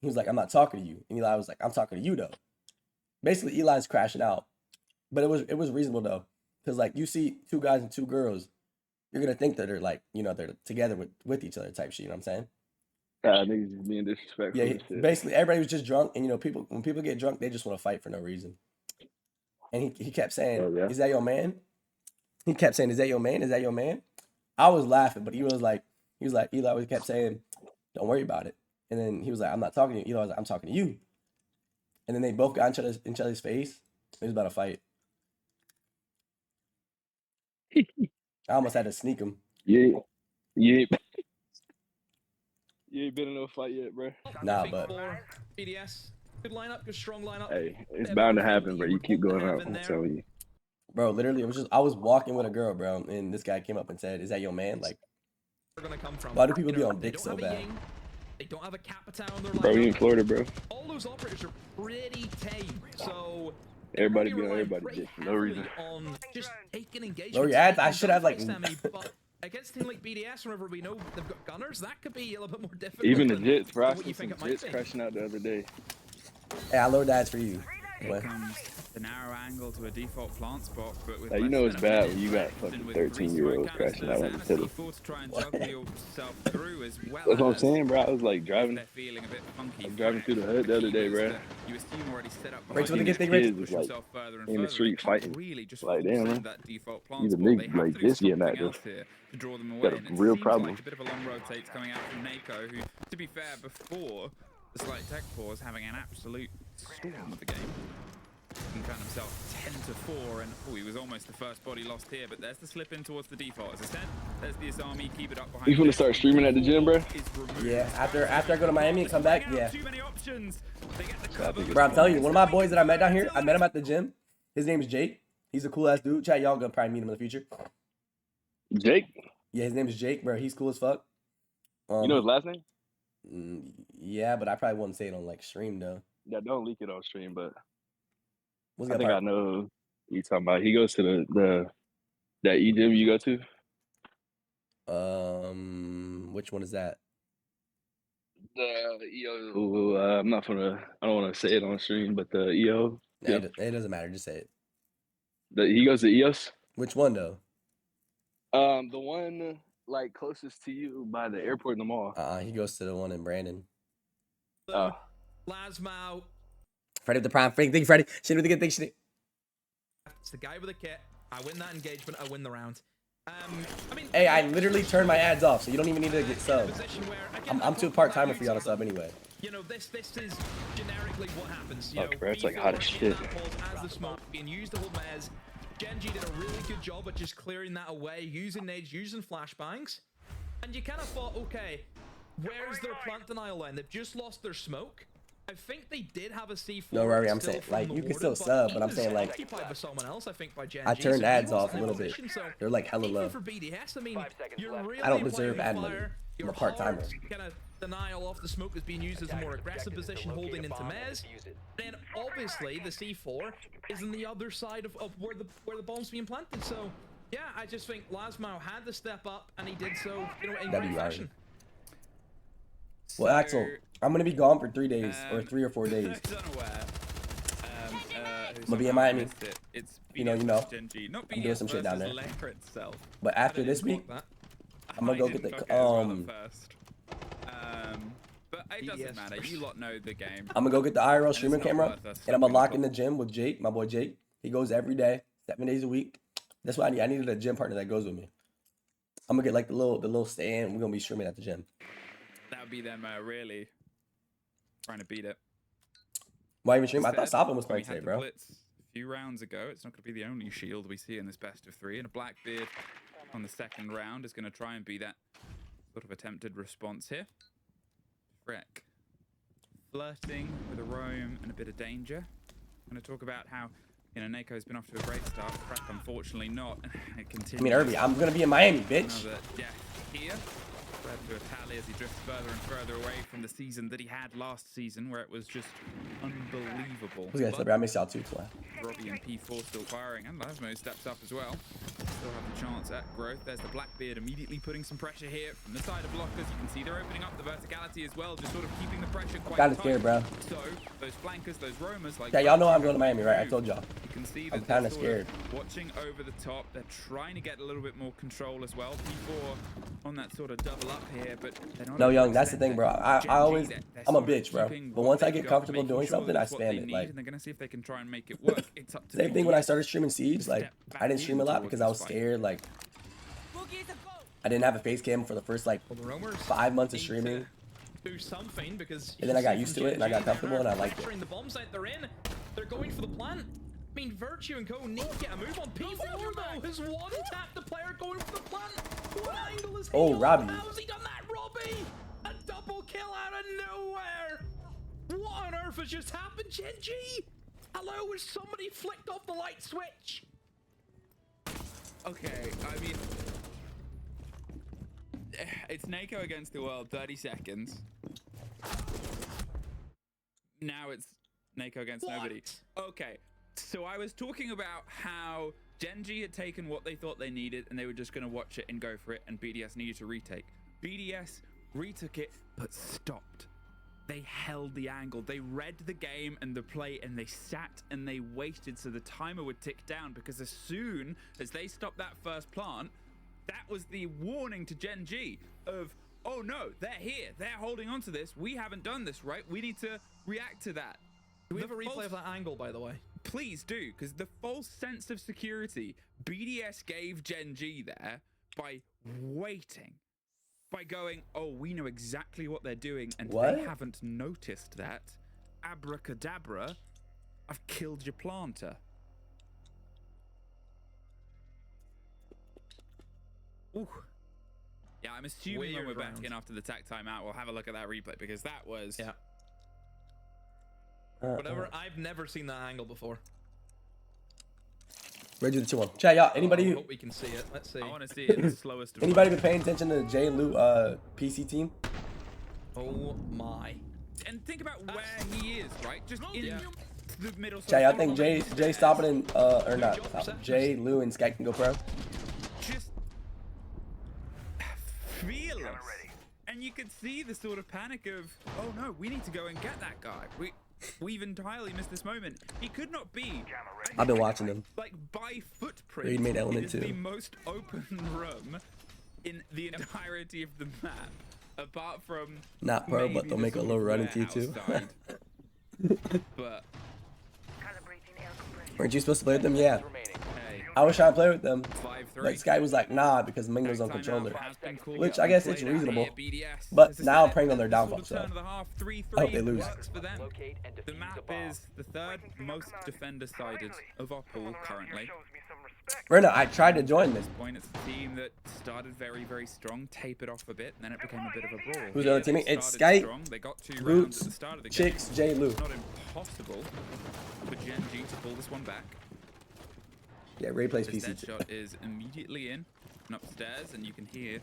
He was like, "I'm not talking to you." And Eli was like, "I'm talking to you though." Basically, Eli's crashing out. But it was reasonable though. Because like you see two guys and two girls, you're gonna think that they're like, you know, they're together with each other type shit, you know what I'm saying? Niggas just being disrespectful. Yeah, and shit. basically everybody was just drunk, and you know, when people get drunk, they just want to fight for no reason. And he kept saying, Oh, yeah. "Is that your man?" He kept saying, "Is that your man? Is that your man?" I was laughing, but Eli always kept saying, "Don't worry about it." And then he was like, "I'm not talking to you." Eli was like, "I'm talking to you." And then they both got in each other's face. It was about to fight. I almost had to sneak him. You ain't been in no fight yet, bro. Nah, Big but four, BDS, good lineup, good strong lineup. Hey, it's bound to happen, bro. You keep going up. I'm telling you. bro, literally, I was walking with a girl, bro, and this guy came up and said, "Is that your man?" Like, They're gonna come from. why do people be on they dick don't so have a bad? Ying, they don't have a Capita on their Bro, you in lineup. Florida, bro. All those operators are pretty tame, so Everybody they're be on relying everybody pretty dick for no heavily reason. on just taking engagement. Lower your ads. I should have, like- But against a team like BDS, whenever we know they've got gunners, that could be a little bit more difficult. Even the than Jits, bro. I what you seen think some it might Jits be. crashing out the other day. Hey, I lowered the ads for you. Here What? comes the narrow angle to a default plant spot, but with Like, you less know it's than a bad minute when you got left, fucking and with 13-year-olds three crashing out on the canisters and a table. C4 to try and juggle yourself through as well. That's what I'm as saying, bro. I was like if driving. they're feeling a bit funky. I'm driving through the hood the other day, bro. You assume already set up Rachel, behind to get you, thing, Rachel. Kids push is like yourself further and in the further. street They can't fighting. really just Like, force damn, in man. that default plant These a spot. They nigga have like to do this getting something at else this. here to draw them away. Got a And it real seems problem. like a bit of a long rotates coming out from Nako, who, to be fair, before the slight tech pause, having an absolute storm of the game. He found himself 10-4, and he was almost the first body lost here, but there's the slip in towards the default. As I said, there's the Asami, keep it up behind. You finna start streaming at the gym, bro? Yeah, after I go to Miami and come back, yeah. Too many options. They get the cover. Bro, I'm telling you, one of my boys that I met down here, I met him at the gym. His name is Jake. He's a cool ass dude. Chat, y'all gonna probably meet him in the future. Jake? Yeah, his name is Jake, bro. He's cool as fuck. You know his last name? Yeah, but I probably wouldn't say it on like stream though. Yeah, don't leak it on stream, but What's I that think I part? know who you talking about. He goes to that E-gym you go to. Which one is that? The EO. I don't want to say it on stream, but the EO. Nah, Yeah. it doesn't matter. Just say it. He goes to EOS. Which one though? The one like closest to you by the airport in the mall. He goes to the one in Brandon. Lasmau. Freddie with the prime. Thank you, Freddie. Shit with the good thing. Shit. It's the guy with the kit. I win that engagement. I win the round. I mean, Hey, I literally turned my ads off, so you don't even need to get subbed. position where, again, I'm too part-timer for you on a sub anyway. You know, this is generically what happens. Fuck, bro, it's like hot as shit. As the smoke being used to hold Mez, Gen.G did a really good job at just clearing that away, using nades, using flashbangs. And you kind of thought, okay, where's their plant denial line? They've just lost their smoke. I think they did have a C4. No, Rory, I'm still saying, from like, the you can Warden, still sub, he but I'm was saying, like, occupied by someone else, I think, by Gen.G, I turned so he ads wasn't off a in little bit. position, so They're like hella even low. for BDS, I mean, 5 seconds you're left. really I don't deserve playing ad with money. fire. I'm Your a part-timer. kind of denial off the smoke is being used as a more aggressive position, holding into Mez. Then obviously the C4 is on the other side of where the bomb's being planted. So yeah, I just think Lasmau had to step up, and he did so, you know, in great fashion. Well, Axel, I'm gonna be gone for 3 days or 3 or 4 days. I don't know where. I'm gonna be in Miami. It's You know. Gen.G, not I'm doing BDS some shit down there. versus Lair itself. But after this week, I'm gonna go get the first. But it doesn't matter. You lot know the game. I'm gonna go get the IRL streaming it's not camera, worth us and I'm gonna stopping lock the in the gym with Jake, my boy Jake. He goes every day, 7 days a week. That's why I needed a gym partner that goes with me. I'm gonna get like the little stand. We're gonna be streaming at the gym. That would be them really trying to beat it. Why even stream? I thought Instead, Sophon was we playing had today, the bro. Blitz a few rounds ago. It's not going to be the only shield we see in this best of 3. And a Blackbeard on the second round is going to try and be that sort of attempted response here. Freck flirting with a roam and a bit of danger. I'm going to talk about how, you know, Nako's been off to a great start. Freck, unfortunately, not. It continues. I mean, Irby, I'm gonna be in Miami, bitch. Another death here. Led to a tally as he drifts further and further away from the season that he had last season, where it was just unbelievable. Who's gonna celebrate? I miss y'all too, Twy. Robbie and P4 still firing, and Lasmo steps up as well. Still have the chance at growth. There's the Blackbeard immediately putting some pressure here from the side of blockers. You can see they're opening up the verticality as well, just sort of keeping the pressure quite Kinda tight. scared, bro. So those flankers, those roamers, like Yeah, y'all know I'm going to Miami, right? I told y'all. you can see I'm that kinda they're sort of scared. watching over the top. They're trying to get a little bit more control as well. P4 on that sort of double up here, but they're not. No, Young, that's the thing, bro. I Gen.G, always, they're I'm a sort of bitch, bro. keeping But what once I they've get got, comfortable making doing sure something, I that's what they spam it. need, Like, and they're gonna see if they can try and make it work. It's up to same thing when I BDS. started streaming Siege. Like, I didn't stream a lot because I was scared. Like, I didn't have a face cam for the first like Well, the roamers 5 months of need streaming. to do something, because And then I got used to it, and I got Gen.G, comfortable, and I they're liked it. pressuring the bomb site they're in. They're going for the plant. I mean, Virtue and Co need to get a move on. P4 though has one tapped the player going for the plant. What angle is he Oh, on? Robbie. How's he done that, Robbie? A double kill out of nowhere. What on earth has just happened, Gen.G? Hello, has somebody flicked off the light switch? Okay, I mean, it's Nako against the world, 30 seconds. Now it's Nako against nobody. Okay, so I was talking about how Gen.G had taken what they thought they needed and they were just going to watch it and go for it, and BDS needed to retake. BDS retook it, but stopped. They held the angle. They read the game and the play, and they sat and they waited so the timer would tick down, because as soon as they stopped that first plant, that was the warning to Gen.G of, oh no, they're here. They're holding on to this. We haven't done this, right? We need to react to that. Do we have a replay of that angle, by the way? Please do, because the false sense of security BDS gave Gen.G there by waiting. By going, oh, we know exactly what they're doing, and What? they haven't noticed that. Abracadabra, I've killed your planter. Ooh. Yeah, I'm assuming when we're Weird back round. in after the tac timeout, we'll have a look at that replay, because that was... Yeah. Whatever. I've never seen that angle before. Ready to do the 2-1. Chat, y'all. I Anybody? hope we can see it. Let's see. I want to see it in the slowest of Anybody been paying attention to the Jay and Lou PC team? Oh my. And think about where he is, right? Just in the middle. Chat, y'all think Jay stopping and or not? Jay, Lou, and Sky can go pro? Just fearless. And you could see the sort of panic of, oh no, we need to go and get that guy. We've entirely missed this moment. He could not be. I've been watching them. Like by footprint. Raid made it element is too. the most open room in the entirety of the map, apart from Not pro, maybe but they'll the make a sort low of run into you too. warehouse side. But Weren't you supposed to play with them? Yeah. remaining. hey, I was trying to play with them. 5-3. But Sky was like, nah, because Mingo's on Timeout controller. has been called. Which I guess it's Played out reasonable. here, BDS. But As I now I'm said, preying on their the sort downfall, of so turn of the half, 3-3 I hope they lose. works for them. Locate and The defuse map the bomb. is the third most defender-sided of our pool currently. Brenna, I tried to join this. Point, it's a team that started very, very strong, tapered off a bit, and then it became a bit of a brawl. Who's the other They teammate? It's started Skype, strong. They got 2 rounds Boots, at the start of the game. Chicks, J. Lou. It's not impossible for Gen.G to pull this one back. Yeah, Ray plays This PC dead too. shot is immediately in and upstairs, and you can hear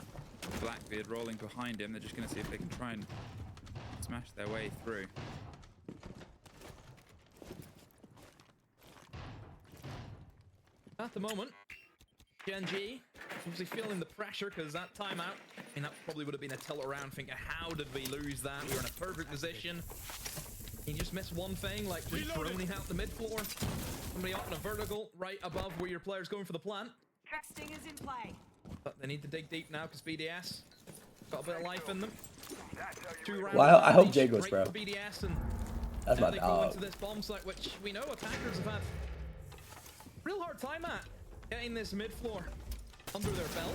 Blackbeard rolling behind him. They're just going to see if they can try and smash their way through. At the moment, Gen.G obviously feeling the pressure because that timeout, I mean, that probably would have been a tilt around thinking, how did we lose that? We were in a perfect position. You just missed one thing, like just droning out the mid floor. Somebody up in a vertical right above where your player's going for the plant. Stingers in play. But they need to dig deep now because BDS got a bit of life in them. 2 rounds. Well, I hope each, Jay goes, great bro. for BDS, and That's now my they go dog. into this bomb site, which we know attackers have had real hard time at getting this mid floor under their belt.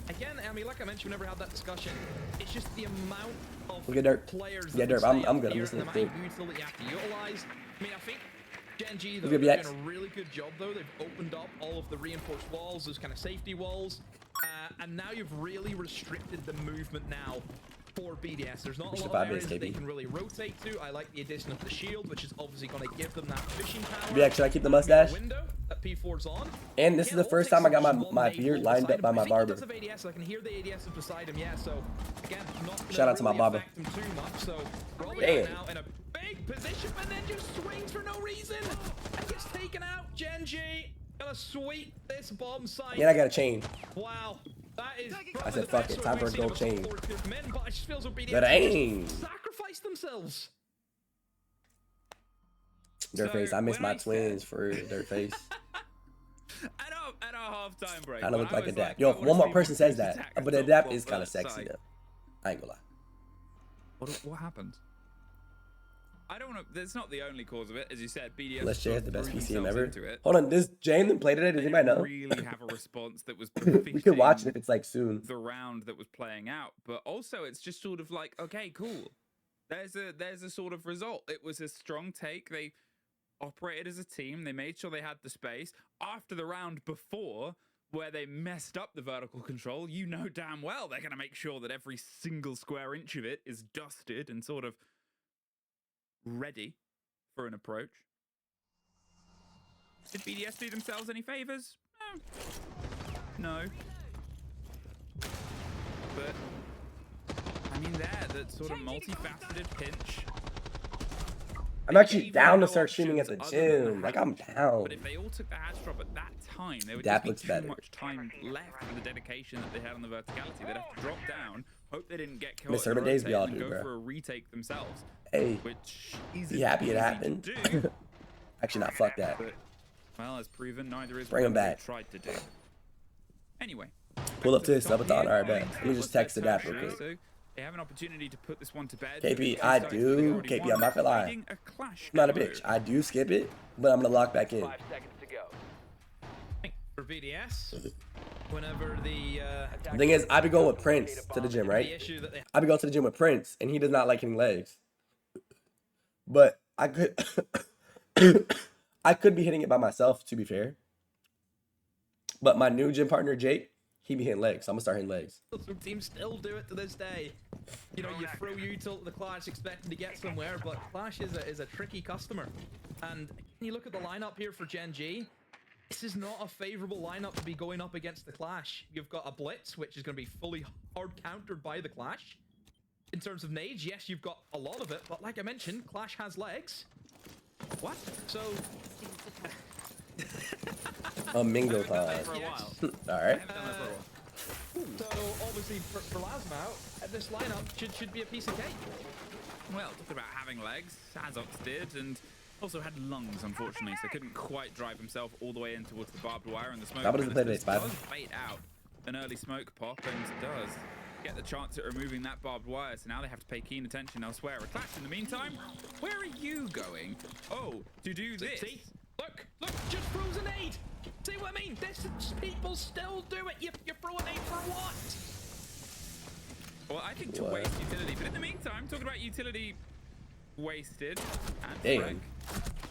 Again, I mean, like I mentioned, we never had that discussion. It's just the amount of Look at Dirt. players. Yeah, that Dirt, I'm stay up good. I'm here listening and to the you. amount of utility you have to utilize. I mean, I think Gen.G, though, Look at they're BX. doing a really good job, though. They've opened up all of the reinforced walls, those kind of safety walls. And now you've really restricted the movement now for BDS. There's not Push a the lot of 5 base, areas that they KB. can really rotate to. I like the addition of the shield, which is obviously going to give them that fishing power. BX, should I keep the mustache? Window that P4's on. And this is the first time I got my beard lined up by my barber. Of ADS, I can hear the ADS beside him, yeah, so again, not gonna Shout out to my really barber. affect him too much, so probably Damn. now in a big position, but then just swings for no reason and gets taken out. Gen.G gonna sweep this bomb site. And I got a chain. Wow. That is I said, fuck it, time for a gold chain. But it just feels like BDS But dang. sacrifice themselves. Dirtface, I miss when my I said- twins for real, Dirtface. At our halftime break, Kind of when look I like a was dap. I Yo, wanna one more see person what says these that, attackers but the got dap from is kind of that sexy side. though. I ain't gonna lie. What happened? I don't want to. That's not the only cause of it, as you said. BDS. Unless Jay has the best threw PCM themselves ever. into it. Hold on, does Jalen play today? Does They anybody didn't know? really have a response that was We could watch it befitting if it's like soon. the round that was playing out, but also it's just sort of like, okay, cool. There's a sort of result. It was a strong take. They operated as a team. They made sure they had the space. After the round before, where they messed up the vertical control, you know damn well they're going to make sure that every single square inch of it is dusted and sort of ready for an approach. Did BDS do themselves any favors? No. But I mean, that sort of multifaceted pinch. I'm actually Even down to no start streaming at options the other than the gym. Like I'm hatch. down. But if they all took the hatch drop at that time, there would That just be looks too better. much time left for the dedication that they had on the verticality. They'd have to drop down, hope they didn't get caught, Miss in the Urban Days we rotate, all and do, go bro. for a retake themselves, Hey, which be isn't happy it easy to happened. do. Actually, not. Fuck that. But, well, as proven, neither is Bring what 'em they back. tried to do. Anyway. Pull up to this top subathon. here. Alright, bet. Let me just text the dap real quick. So they have an opportunity to put this one to bed. KP, Two I sides do. they already KP, won, I'm not gonna lie. fighting a clash I'm not a combo. bitch. I do skip it, but I'm gonna lock back in. 5 seconds to go. For BDS, whenever the The thing is, I be going with Prince to the gym, the right? issue that they I be going to the gym with Prince, and he does not like hitting legs. But I could, I could be hitting it by myself, to be fair. But my new gym partner Jake, he be hitting legs, so I'm gonna start hitting legs. some teams still do it to this day. You know, you throw util to the Clash expecting to get somewhere, but Clash is a tricky customer. And you look at the lineup here for Gen.G, this is not a favorable lineup to be going up against the Clash. You've got a Blitz, which is going to be fully hard countered by the Clash. In terms of nades, yes, you've got a lot of it, but like I mentioned, Clash has legs. What? So... A Mingo For a time. while. All right. So obviously for Lasmau, this lineup should be a piece of cake. Well, talk about having legs, Azox did, and also had lungs, unfortunately, so couldn't quite drive himself all the way in towards the barbed wire and the smoke. How does it play today, Does Spider? bait out an early smoke pop and does get the chance at removing that barbed wire, so now they have to pay keen attention elsewhere. A clash in the meantime. Where are you going? Oh, to do this. See? Look, just throws an aid. See what I mean? People still do it. You throw an aid for what? Well, I think to What? waste utility, but in the meantime, talking about utility wasted and Damn. Frank.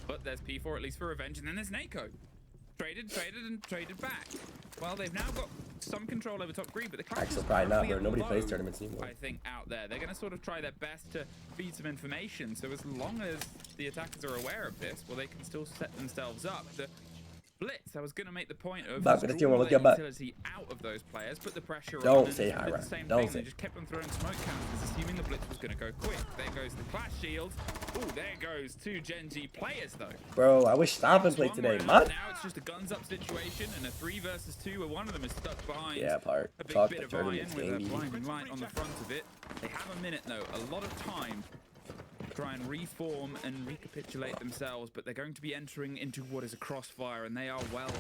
But there's P4 at least for revenge, and then there's Nako. traded back. Well, they've now got some control over top green, but the Clash Actually, is probably not, currently bro. Nobody plays alone, tournaments anymore. I think out there, they're going to sort of try their best to feed some information. So as long as the attackers are aware of this, well, they can still set themselves up. The Blitz, I was going to make the point of Back with the team, draw look their your butt. utility out of those players, put the pressure on. Don't and say did hi, the Ryan. same Don't thing. say. They just kept on throwing smoke counters, assuming the Blitz was going to go quick. There goes the Clash shield. Oh, there goes two Gen.G players, though. Bro, I wish Stompin played today, man. Now it's just a guns up situation and a 3 versus 2 where one of them is stuck behind. Yeah, part. A big Fuck bit the of iron tournaments, with a baby. blinding light on the front of it. They have a minute though, a lot of time to try and reform and recapitulate themselves, but they're going to be entering into what is a crossfire, and they are well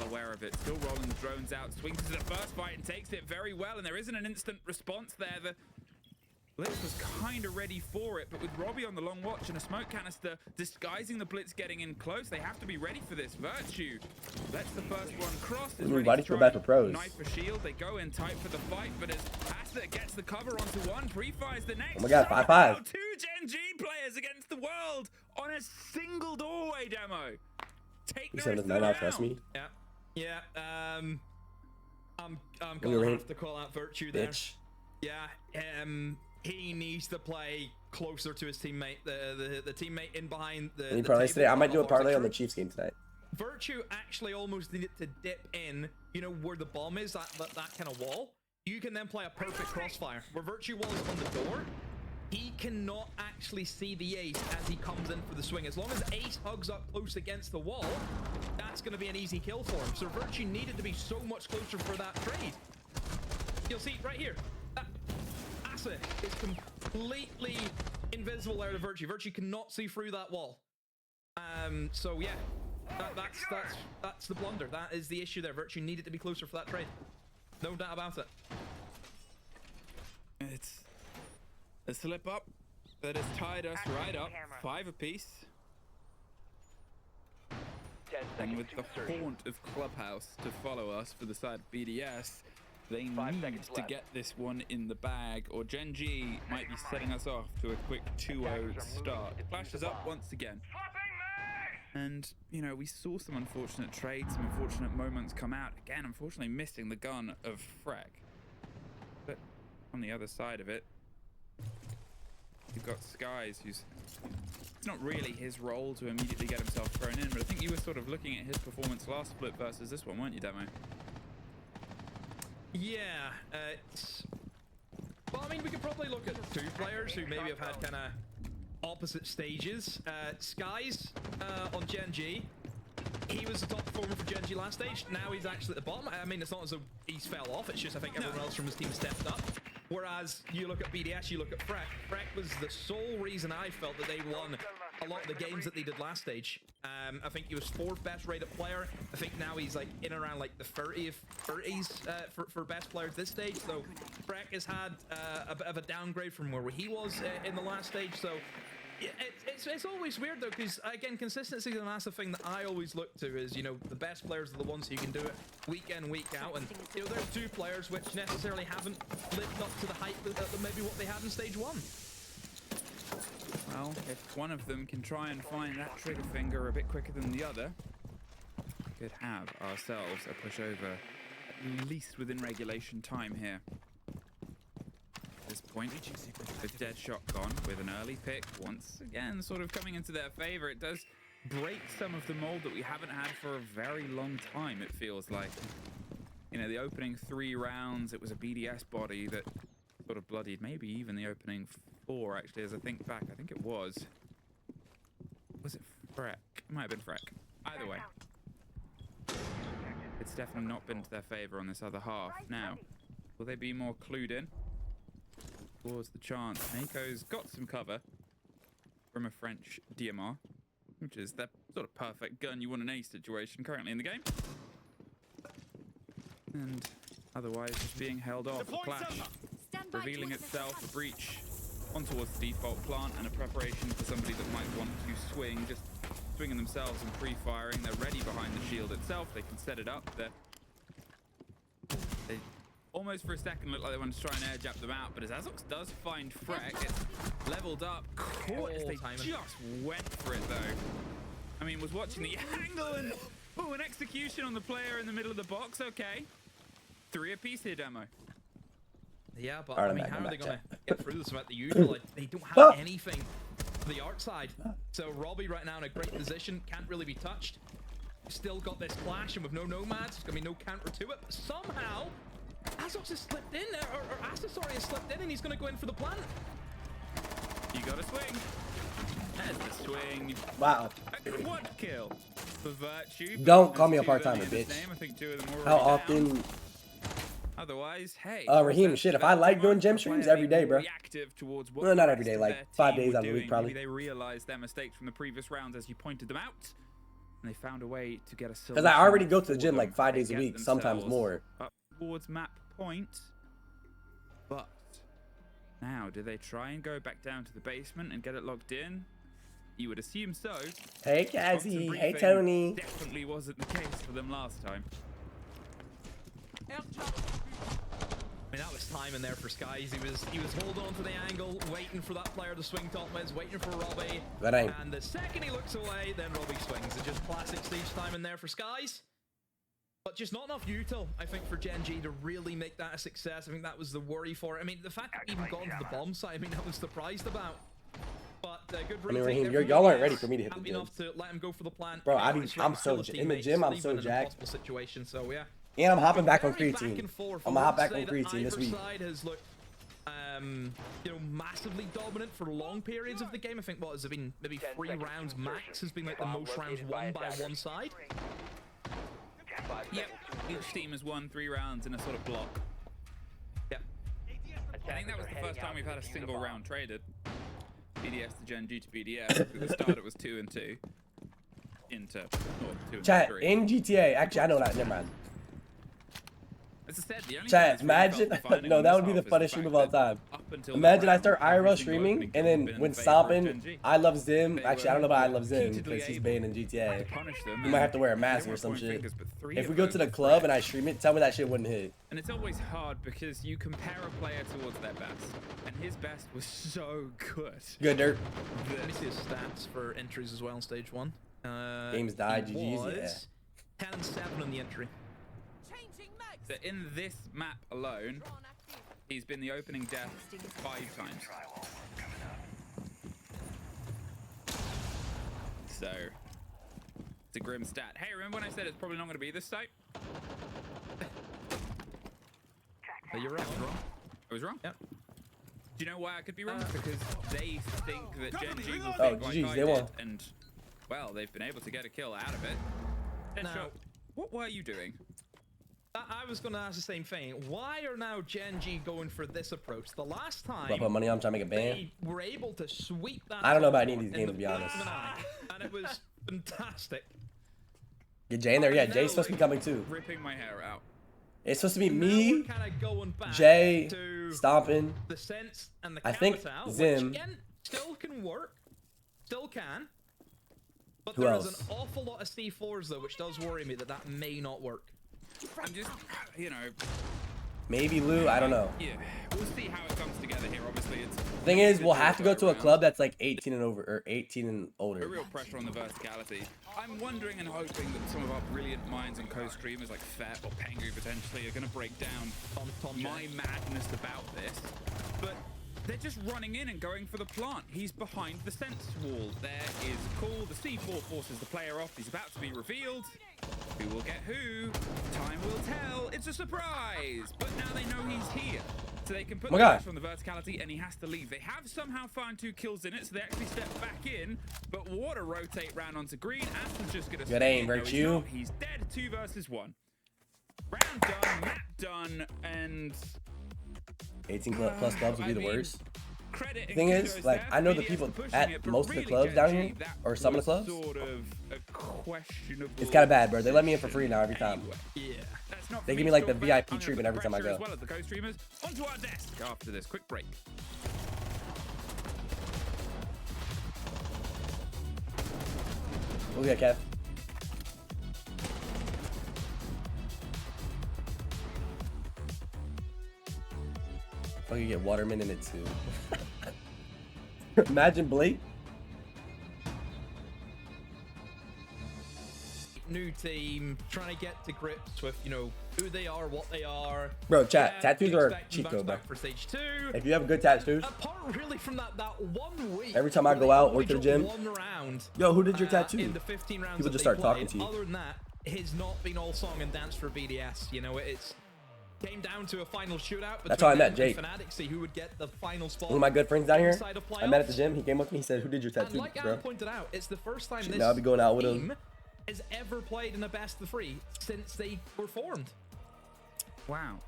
aware of it. Still rolling the drones out, swings to the first fight and takes it very well, and there isn't an instant response there. The Blitz was kind of ready for it, but with Robbie on the long watch and a smoke canister disguising the Blitz getting in close, they have to be ready for this. Virtue lets the first one cross. Why do you feel bad for pros? Knife for shield. They go in tight for the fight, but as Asa gets the cover onto one, pre-fires the next. Oh my god, 5-5. Two Gen.G players against the world on a single doorway demo. Take You the said rest this of might the not trust me, Yeah. Yeah. I'm You're gonna right. have to call out Virtue there. bitch. Yeah. He needs to play closer to his teammate. The teammate in behind the. Any the parlays table today? I might do a of parlay on the Virtue. Chiefs game tonight. Virtue actually almost needed to dip in, you know, where the bomb is, that kind of wall. You can then play a perfect crossfire. Where Virtue was on the door, he cannot actually see the ace as he comes in for the swing. As long as ace hugs up close against the wall, that's going to be an easy kill for him. So Virtue needed to be so much closer for that trade. You'll see right here. Asa is completely invisible there to Virtue. Virtue cannot see through that wall. So yeah, that's the blunder. That is the issue there. Virtue needed to be closer for that trade. No doubt about it. It's a slip up that has tied us right up, 5 apiece. 10 And seconds with to the insertion. haunt of Clubhouse to follow us for the side of BDS, they 5 need seconds to left. get this one in the bag, or Gen.G might be setting us off to a quick 2-0 start. Flash is up once again. And, you know, we saw some unfortunate trades, some unfortunate moments come out. Again, unfortunately missing the gun of Freck. But on the other side of it, you've got Skies, who's... It's not really his role to immediately get himself thrown in, but I think you were sort of looking at his performance last split versus this one, weren't you, Demo? Yeah, well, I mean, we could probably look at 2 players who maybe have had kind of opposite stages. Skies on Gen.G. He was the top performer for Gen.G last stage. Now he's actually at the bottom. I mean, it's not as though he's fell off. It's just I think everyone else from his team stepped up. Whereas you look at BDS, you look at Freck. Freck was the sole reason I felt that they won a lot of the games that they did last stage. I think he was 4th best rated player. I think now he's like in around like the 30s for best players this stage. So Freck has had a bit of a downgrade from where he was in the last stage. So yeah, it's always weird though, because again, consistency is a massive thing that I always look to. Is, you know, the best players are the ones who can do it week in, week out, and you know, there's 2 players which necessarily haven't lived up to the hype that maybe what they had in stage 1. Well, if one of them can try and find that trigger finger a bit quicker than the other, we could have ourselves a pushover at least within regulation time here. At this point, the dead shot gone with an early pick, once again sort of coming into their favor. It does break some of the mold that we haven't had for a very long time, it feels like. You know, the opening 3 rounds, it was a BDS body that sort of bloodied, maybe even the opening 4 actually, as I think back. I think it was it Freck? It might have been Freck. Either way, it's definitely not been to their favor on this other half. Now, will they be more clued in towards the chance? Mako's got some cover from a French DMR, which is that sort of perfect gun you want an ace situation currently in the game. And otherwise just being held off. The Clash revealing itself, a breach on towards the default plant, and a preparation for somebody that might want to swing, just swinging themselves and pre-firing. They're ready behind the shield itself. They can set it up. They almost for a second looked like they wanted to try and air jab them out, but as Azox does find Freck, it's leveled up. Caught as they just went for it though. I mean, was watching the angle, and Oh, an execution on the player in the middle of the box. Okay. 3 apiece here, Demo. Yeah, but Alright, I mean, I'm how are back, they going to chat. get through this without the usual? Like, they don't have Ah! anything for the art side. So Robbie right now in a great position, can't really be touched. Still got this clash, and with no nomads, there's going to be no counter to it. But somehow, Azox has slipped in, or Asa, sorry, has slipped in, and he's going to go in for the plant. You got to swing. There's the swing. Wow. A quad kill for Virtue. Don't call me a There's 2 part-timer, in his bitch. name. I think 2 of them How already down. often? Otherwise, hey. Raheem, shit, if I like doing gem streams, every day, bro. Well, not every day, like 5 days out of the week, probably. Maybe they realized their mistakes from the previous rounds as you pointed them out, and they found a way to get a solution. Because I already go to the for gym them like 5 to days a get week, sometimes themselves more. up towards map point. But now, do they try and go back down to the basement and get it locked in? You would assume so. Hey, Constant Kazzy. Hey, briefing Tony. Definitely wasn't the case for them last time. I mean, that was time in there for Skies. He was holding on to the angle, waiting for that player to swing top mids, waiting for Robbie. That ain't. And the second he looks away, then Robbie swings. It's just classic stage time in there for Skies. But just not enough util, I think, for Gen.G to really make that a success. I think that was the worry for it. I mean, the fact that we even got into the bomb site, I mean, I was surprised about. But good I mean, retake Raheem, there y'all from aren't BDS. ready for me to hit the Happy gym. enough to let him go for the plant. Bro, Yeah, I'm it's so right, still a in the teammate, gym, I'm leave so in an jacked. impossible situation, so yeah. And I'm hopping back on Very back creatine. and forth. I'm gonna hop I back wouldn't on say creatine that this week. either side has looked, you know, massively dominant for long periods of the game. I think what has it been, maybe 3 rounds max has been like the most rounds won by one side. Yep, each team has won 3 rounds in a sort of block. Yeah. I think that was the first time we've had a single round traded. BDS to Gen.G to BDS. At the start it was 2 and 2. Into 2 and Chat, 3. in GTA, actually, I know that. Never mind. As I said, the only Chat, thing that's really imagine. felt defining No, on that this would be the half is funnest fact stream of all that time. up until Imagine I that start round, every IRL single streaming, opening and kill has then been in when favor of stopping, Gen.G. I love Zim. They Actually, I don't know were about I love Zim repeatedly because he's able banned in to GTA. punish them, We might have and to wear a they mask or won't some point shit. fingers, but 3 If of we go those to the were club and I threats. stream it, tell me that shit wouldn't hit. And it's always hard because you compare a player towards their best, and his best was so good. Good dirt. Let me see his stats for entries as well in stage 1. Games died, he GG's, yeah. was 10 and 7 on the entry. So in this map alone, he's been the opening death 5 times. So it's a grim stat. Hey, remember when I said it's probably not going to be this site? But you're right. I was wrong. Yep. Do you know why I could be wrong? Because they think that Gen.G will Oh, think like GG's, I they did, won. and well, they've been able to get a kill out of it. Now- What were you doing? I was going to ask the same thing. Why are now Gen.G going for this approach? The last Do I time put money on, I'm trying to make a ban? they were able to sweep that. I don't know about top any of these in games, the to be blink honest. of an eye, and it was fantastic. Get Jay in there. Yeah, Now, Jay's supposed to be coming like, too. Ripping my hair out. It's supposed to be Now me, we're kind of going back Jay, to stomping. the sense and the I think capital, Zim. which again still can work, still can. But Who there is else? an awful lot of C4s though, which does worry me that may not work. I'm just, you know, Maybe Lou, I don't know. yeah, we'll see how it comes together here. Obviously, it's Thing is, we'll have to go to a club that's like 18 and over, or 18 and a older. real pressure on the verticality. I'm wondering and hoping that some of our brilliant minds and co-streamers like Fett or Pengu potentially are going to break down my madness about this. But they're just running in and going for the plant. He's behind the sense wall. There is call. The C4 forces the player off. He's about to be revealed. Who will get who? Time will tell. It's a surprise. But now they know he's here. So they can put Oh my the God. pressure on the verticality and he has to leave. They have somehow found 2 kills in it, so they actually step back in. But what a rotate round onto green. Aston's just going to Good aim, No, Virtue. he's dead. 2 versus 1. Round done, map done, and 18 plus clubs would be I the mean, worst. credit and Thing is, kudos like, there I know for the BDS people for pushing at it, but most of the really, clubs down Gen.G, here, that or some of the was clubs. Sort of a questionable. It's kind of bad, bro. They let me in for free now every time. Anyway, Yeah. that's not They for give me, to like, the talk VIP about. I'm gonna treatment put every time I pressure go. As well as the co-streamers onto our desk after this quick break. We'll get Kev. Fucking get Waterman in it too. Imagine Blake. new team, trying to get to grips with, you know, who they are, what they are. Bro, chat, tattoos you are expect them cheat bounce code, bro. back for stage 2. If you have good tattoos, Apart really from that 1 week. every time I where go they out or only to the dropped gym, 1 round, yo, who did your tattoo? in the 15 rounds People that just they start talking played. to you. Other than that, it's not been all song and dance for BDS. You know, it's came down to a final shootout between That's how I met them and Jake. Fnatic, see who would get the final spot. One of my good friends down here, inside of I met at the playoffs. gym. He came up to me. He said, "Who did your And tattoo, like bro?" Anne pointed out, it's the first time this Now I'll be going out with team him. has ever played in a best of 3 since they were formed. Wow.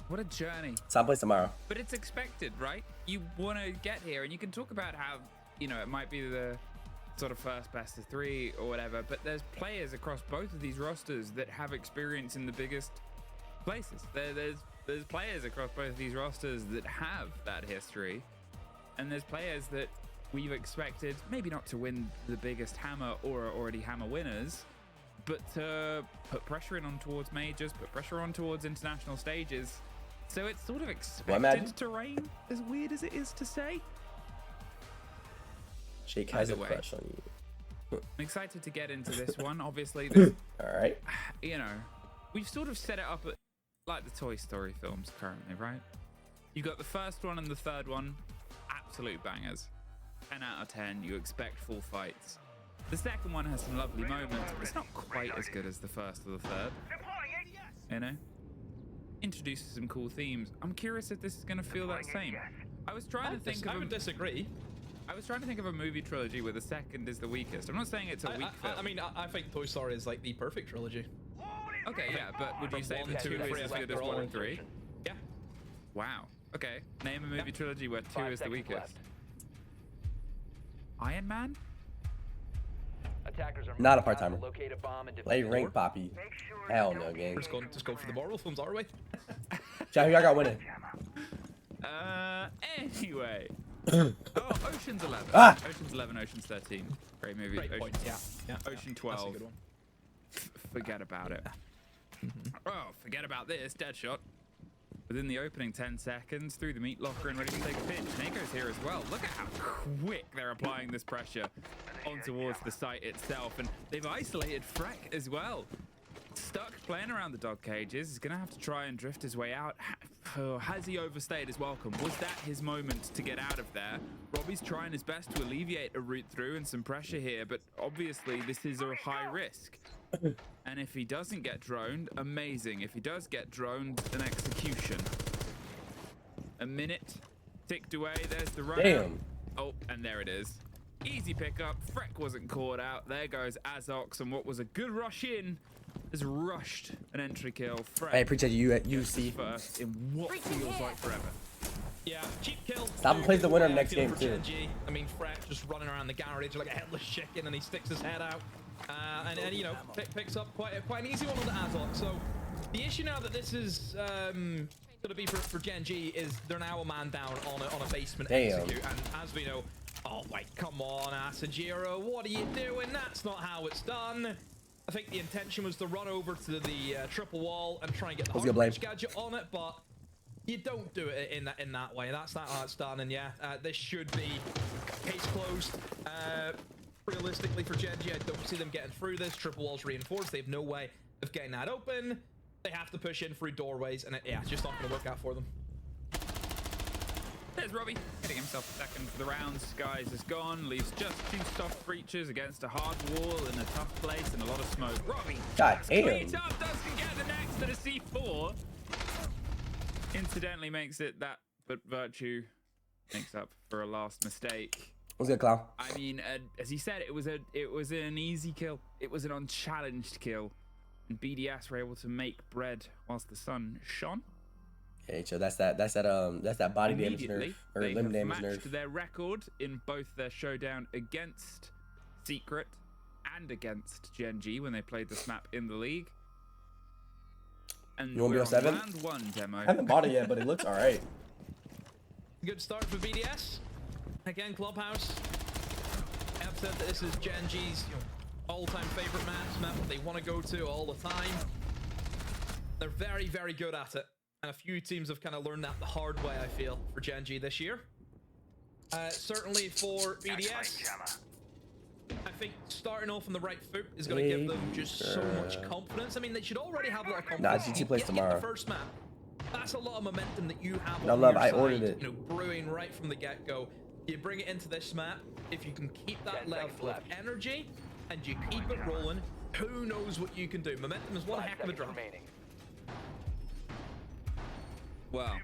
What a journey. So I'll play tomorrow. But it's expected, right? You want to get here, and you can talk about how, you know, it might be the sort of first best of 3 or whatever, but there's players across both of these rosters that have experience in the biggest places. There's players across both of these rosters that have that history, and there's players that we've expected maybe not to win the biggest hammer or are already hammer winners, but to put pressure on towards majors, put pressure on towards international stages. So it's sort of expected terrain, as weird as it is to say. Jake has a Either way. crush on you. I'm excited to get into this one. Obviously, this, All right. you know, we've sort of set it up at, like the Toy Story films currently, right? You've got the first one and the third one, absolute bangers. 10 out of 10, you expect full fights. The second one has some lovely moments, but it's not quite as good as the first or the third. You know? Introduces some cool themes. I'm curious if this is going to feel that same. I was trying to think I of would disagree. I was trying to think of a movie trilogy where the second is the weakest. I'm not saying it's a weak film. I mean, I think Toy Story is like the perfect trilogy. Okay, yeah, but would you say From the 1, 2, 2 3, is as I good think as they're 1 all and 3? Yeah. Wow. Okay, name a movie trilogy where 2 5 is the seconds weakest. left. Iron Man? Attackers are Not a moving out part-timer. to locate a bomb and Play defuse it. rank poppy. Hell no, gang. We're just go for the moral films, are we? Chat, who y'all got winning? Anyway. Oh, Ocean's 11. Ah! Ocean's 11, Ocean's 13. Great movie. Great Ocean, point. Yeah. Ocean That's 12. a good one. Forget about it. Oh, forget about this. Deadshot. Within the opening 10 seconds, through the meat locker and ready to take a pinch. Nako's here as well. Look at how quick they're applying this pressure on towards the site itself. And they've isolated Freck as well. Stuck playing around the dog cages. He's going to have to try and drift his way out. Has he overstayed his welcome? Was that his moment to get out of there? Robbie's trying his best to alleviate a route through and some pressure here, but obviously this is a high risk. And if he doesn't get droned, amazing. If he does get droned, an execution. A minute ticked away. There's the run. Damn. Oh, and there it is. Easy pickup. Freck wasn't caught out. There goes Azox, and what was a good rush in has rushed an entry kill. Freck I appreciate you at UC. first in what feels like forever. Yeah, cheap kill. Stop plays the winner Yeah, next kill game for too. Gen.G. I mean, Freck just running around the garage like a headless chicken, and he sticks his head out, and you know, picks up quite an easy one on the Azok. So the issue now that this is going to be for Gen.G is they're now a man down on a basement Damn. execute, and as we know, oh wait, come on, Asajiro, what are you doing? That's not how it's done. I think the intention was to run over to the triple wall and try and get the Let's go, Blame. hard gadget on it, but you don't do it in that way. That's not how it's done. And yeah, this should be case closed. Realistically for Gen.G, I don't see them getting through this. Triple wall's reinforced. They have no way of getting that open. They have to push in through doorways, and yeah, it's just not going to work out for them. There's Robbie, hitting himself second for the round. Skies is gone, leaves just 2 soft breaches against a hard wall in a tough place and a lot of smoke. Robbie, God damn. cleans up, doesn't get the next at a C4. Incidentally makes it that, but Virtue makes up for a last mistake. What's good, Clown? I mean, as he said, it was an easy kill. It was an unchallenged kill, and BDS were able to make bread whilst the sun shone. Okay, so that's that body damage Immediately, nerf or they limb have damage matched nerf. their record in both their showdown against Secret and against Gen.G when they played this map in the league. And You want to be we're on 7? round 1 demo. I haven't bought it yet, but it looks alright. Good start for BDS. Again, Clubhouse have said that this is Gen.G's all-time favorite map that they want to go to all the time. They're very, very good at it. And a few teams have kind of learned that the hard way, I feel, for Gen.G this year. Certainly for BDS. I think starting off on the right foot is going to give them just so much confidence. I mean, they should already have a lot of confidence. Nah, GT plays tomorrow. The first map. That's a lot of momentum that you have. No on love, your I side, ordered it. You know, brewing right from the get-go. You bring it into this map. If you can keep that level of energy and you keep it rolling, who knows what you can do? Momentum is one heck of a drum. Well,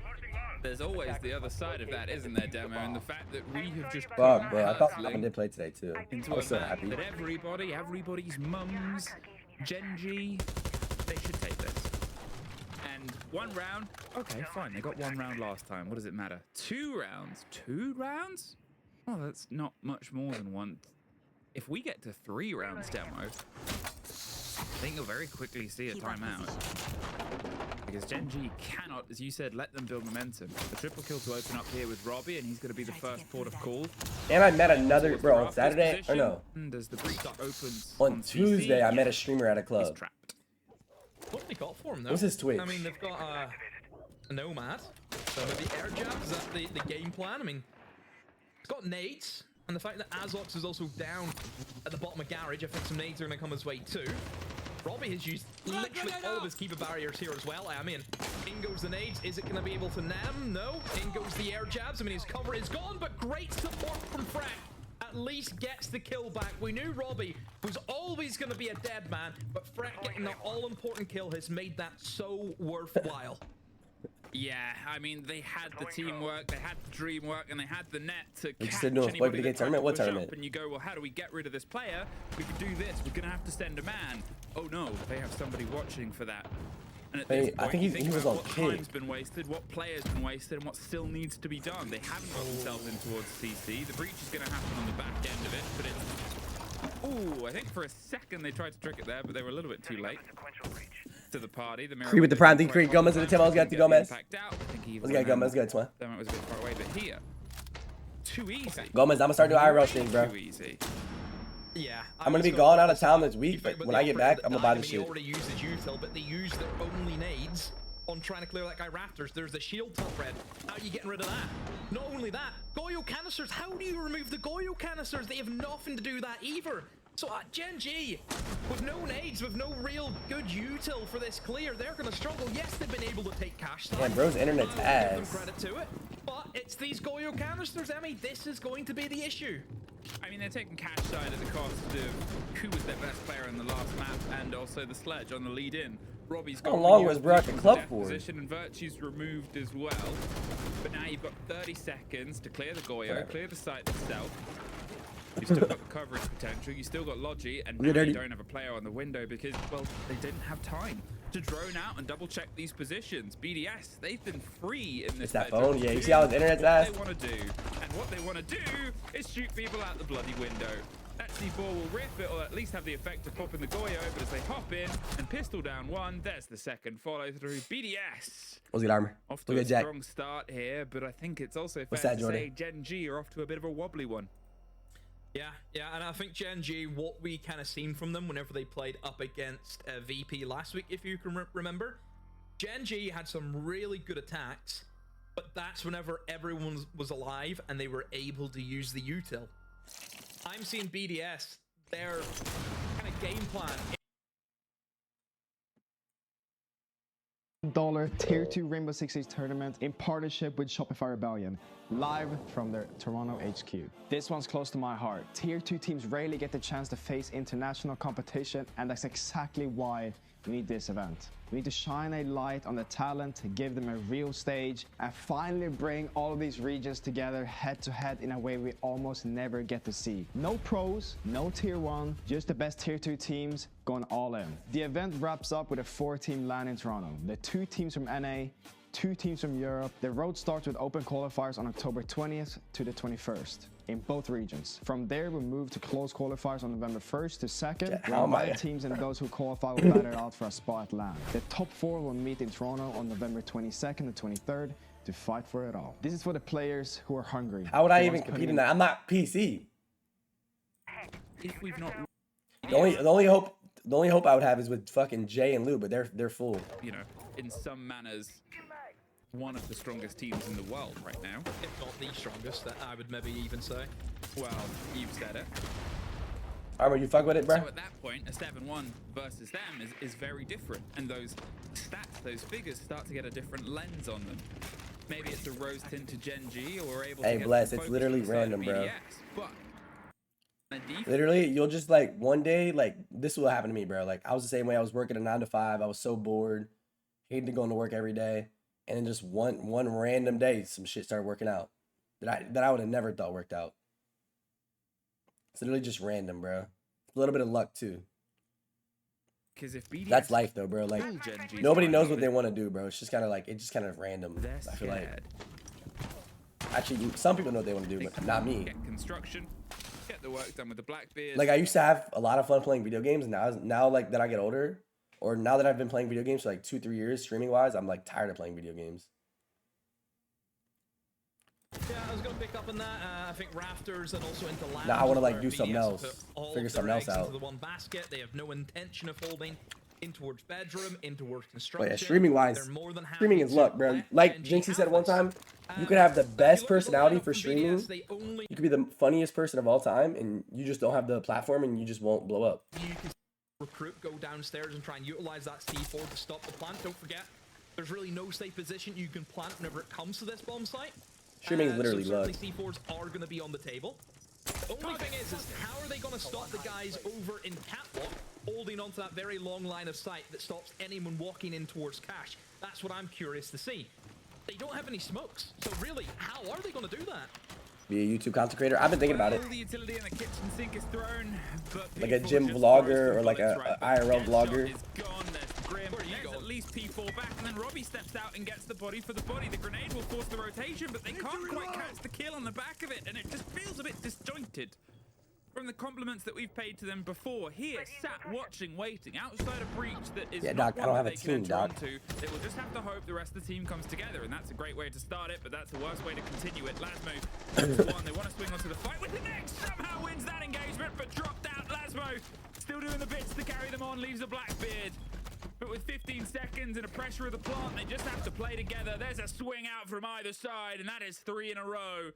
there's always the other side of that, isn't there, Demo? And the fact that we have just Fuck, bro. I thought hurtling Alvin did play today too. into I a was so map happy. that everybody's mums, Gen.G, they should take this. And 1 round, okay, fine. They got 1 round last time. What does it matter? 2 rounds? 2 rounds? Oh, that's not much more than 1. If we get to 3 rounds, Demo, I think you'll very quickly see a timeout. Because Gen.G cannot, as you said, let them build momentum. The triple kill to open up here with Robbie, and he's going to be the first port of call. And I met another, bro, on Saturday, or no? And as the breach opens On Tuesday, CC, I met a streamer at a he's club. trapped. What have they got for him, though? What's his Twitch? I mean, they've got a Nomad. So maybe air jab, is that the game plan? I mean, it's got nades. And the fact that Azox is also down at the bottom of garage, I think some nades are going to come his way too. Robbie has used literally all of his keeper barriers here as well. I mean, in goes the nades. Is it going to be able to nam? No. In goes the air jabs. I mean, his cover is gone, but great support from Frack. At least gets the kill back. We knew Robbie was always going to be a dead man, but Frack getting that all-important kill has made that so worthwhile. Yeah, I mean, they had the teamwork, they had the dream work, and they had the net to They catch just didn't know if anybody Blake that tried tournament. to What push up. tournament? And you go, well, how do we get rid of this player? We could do this. We're going to have to send a man. Oh, no, they have somebody watching for that. And at this Hey, I point, think you he was about on what kick. time's been wasted, what player's been wasted, and what still needs to be done. They haven't got themselves in towards CC. The breach is going to happen on the back end of it, but it's... Ooh, I think for a second they tried to trick it there, but they were a little bit too late. To the party, the Creed with the prime, Creed Gomez with the Timos, got the Gomez. Let's get Gomez, good one. Then it was a bit far away, but here, too easy. Gomez, I'm gonna start doing IRL streams, bro. Too easy. Yeah. I'm gonna be gone out of town this week, but when I get back, I'm gonna buy the shit. They already used his util, but they used their only nades on trying to clear that guy Raptors. There's the shield top red. How are you getting rid of that? Not only that, Goyo canisters. How do you remove the Goyo canisters? They have nothing to do that either. So Gen.G, with no nades, with no real good util for this clear, they're going to struggle. Yes, they've been able to take cash. Man, bro's internet's Give them ass. credit to it, but it's these Goyo canisters, Emmy. This is going to be the issue. I mean, they're taking cash side at the cost of who was their best player in the last map, and also the sledge on the lead in. Robbie's got How long was bro at the club for? position, and Virtue's removed as well. But now you've got 30 seconds to clear the Goyo, clear the site itself. You've still got the coverage potential, you still got Logi, and now you don't have a player on the window because, well, they didn't have time to drone out and double check these positions. BDS, they've been free in this. It's that phone, yeah. You see how his internet's ass? What they want to do, and what they want to do is shoot people out the bloody window. That C4 will rip it, or at least have the effect of popping the Goyo, but as they hop in and pistol down one, there's the second follow through. BDS. What's good, Armor? Off to Look a at Jack. strong start here, but I think it's also What's fair that, to Jordan? say Gen.G are off to a bit of a wobbly one. Yeah, and I think Gen.G, what we kind of seen from them whenever they played up against VP last week, if you can remember, Gen.G had some really good attacks, but that's whenever everyone was alive and they were able to use the util. I'm seeing BDS, their kind of game plan. $1 Tier 2 Rainbow Six Siege tournament in partnership with Shopify Rebellion, live from their Toronto HQ. This one's close to my heart. Tier 2 teams rarely get the chance to face international competition, and that's exactly why we need this event. We need to shine a light on the talent, give them a real stage, and finally bring all of these regions together head to head in a way we almost never get to see. No pros, no tier 1, just the best tier 2 teams going all in. The event wraps up with a 4-team LAN in Toronto. The 2 teams from NA, 2 teams from Europe. The road starts with open qualifiers on October 20th to the 21st. In both regions. From there, we move to close qualifiers on November 1st to 2nd, where my teams and those who qualify will battle out for a spot at LAN. The top 4 will meet in Toronto on November 22nd and 23rd to fight for it all. This is for the players who are hungry. How would I even compete in that? I'm not PC. If we've not, The only hope I would have is with fucking Jay and Lou, but they're full. you know, in some manners, one of the strongest teams in the world right now. If not the strongest, that I would maybe even say. Well, you've said it. Armor, you fuck with it, bro? So at that point, a 7-1 versus them is very different. And those stats, those figures start to get a different lens on them. Maybe it's a rose tint to Gen.G or we're able to get Bless, some it's focus literally on the side of random, bro. BDS, but on a defense, Literally, you'll just like one day, like this is what happened to me, bro. Like I was the same way. I was working a 9 to 5. I was so bored, hated going to work every day, and then just one random day, some shit started working out that I would have never thought worked out. It's literally just random, bro. A little bit of luck too. because if BDS That's life though, bro. Like Gen.G nobody start knows what moving, they want to do, bro. It's just kind of like random. they're I feel like scared. actually some people know what they want to do, but not me. Get construction, get the work done with the Blackbeard. Like I used to have a lot of fun playing video games, and now like that I get older, or now that I've been playing video games for like 2-3 years streaming wise, I'm like tired of playing video games. Yeah, I was going to pick up on that. I think Rafters and also into Lounge. Now I wanna, like, where do something BDS else. put all Figure of something their else eggs out. into the one basket. They have no intention of holding in towards bedroom, in towards But construction. yeah, streaming wise, They're more than happy streaming is to luck, bro. let Like Gen.G Jynxzi said have one this. time, you could have the If you best look at the personality lineup for from streaming. BDS, they only You could be the funniest person of all time, and you just don't have the platform, and you just won't blow up. you can recruit, go downstairs and try and utilize that C4 to stop the plant. Don't forget, there's really no safe position you can plant whenever it comes to this bomb site. Streaming is literally so luck. certainly C4s are going to be on the table. The only thing is how are they going to stop the guys over in catwalk holding onto that very long line of sight that stops anyone walking in towards cash? That's what I'm curious to see. They don't have any smokes, so really, how are they going to do that? Be a YouTube content creator. I've been thinking about it. All the utility in the kitchen sink is thrown, but Like a P4 gym just vlogger throws the or like bullets a right IRL back. Headshot vlogger. is gone. There's Grim. There's at least P4 back, and then Robbie steps out and gets the body for the body. The grenade will force the rotation, but they can't quite catch the kill on the back of it, and it just feels a bit disjointed. From the compliments that we've paid to them before, here, sat, watching, waiting, outside a breach that is Yeah, not Doc, I don't one have a that they can team, enter Doc. onto. They will just have to hope the rest of the team comes together, and that's a great way to start it, but that's the worst way to continue it. Lasmo, 2-1, they want to swing onto the fight with the next, somehow wins that engagement, but dropped out. Lasmo still doing the bits to carry them on, leaves a Blackbeard. But with 15 seconds and a pressure of the plant, they just have to play together. There's a swing out from either side, and that is 3 in a row.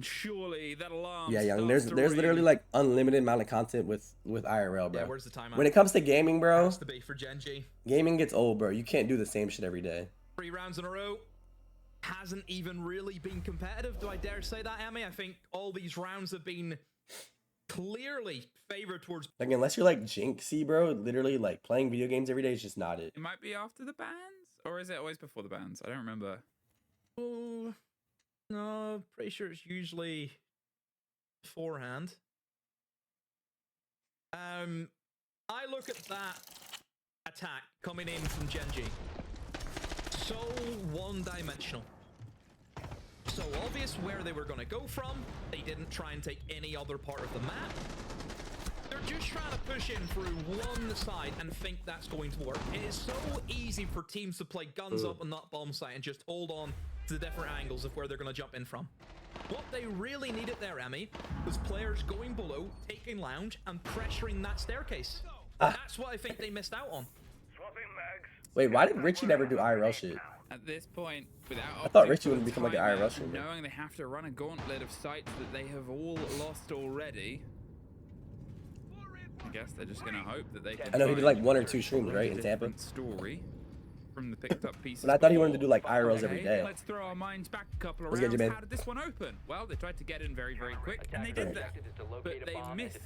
Surely that alarm. Yeah, young. starts There's to literally ring. like unlimited amount of content with IRL, bro. Yeah, where's the timeout? When it comes to gaming, bro, Has to be for Gen.G. gaming gets old, bro. You can't do the same shit every day. 3 rounds in a row. Hasn't even really been competitive. Do I dare say that, Emmy? I think all these rounds have been clearly favored towards. Like unless you're like Jynxzi, bro, literally like playing video games every day is just not it. It might be after the bans, or is it always before the bans? I don't remember. Oh, no, pretty sure it's usually beforehand. I look at that attack coming in from Gen.G. So one-dimensional. So obvious where they were going to go from. They didn't try and take any other part of the map. They're just trying to push in through one side and think that's going to work. It is so easy for teams to play guns up on that bomb site and just hold on to the different angles of where they're going to jump in from. What they really needed there, Emmy, was players going below, taking lounge, and pressuring that staircase. That's what I think they missed out on. Wait, why did Richie never do IRL shit? At this point, without I thought opting Richie for would the become like an timeout, IRL streamer. knowing they have to run a gauntlet of sites that they have all lost already. I guess they're just gonna hope that they can. I know he did find like 1 or 2 streams, a right, in Tampa? different story from the picked up pieces. But I thought he wanted to before. do like IRLs every Okay, day. let's throw our minds back a couple of Let's get rounds. you, man. How did this one open? Well, they tried to get in very, very quick, and they did that. But they missed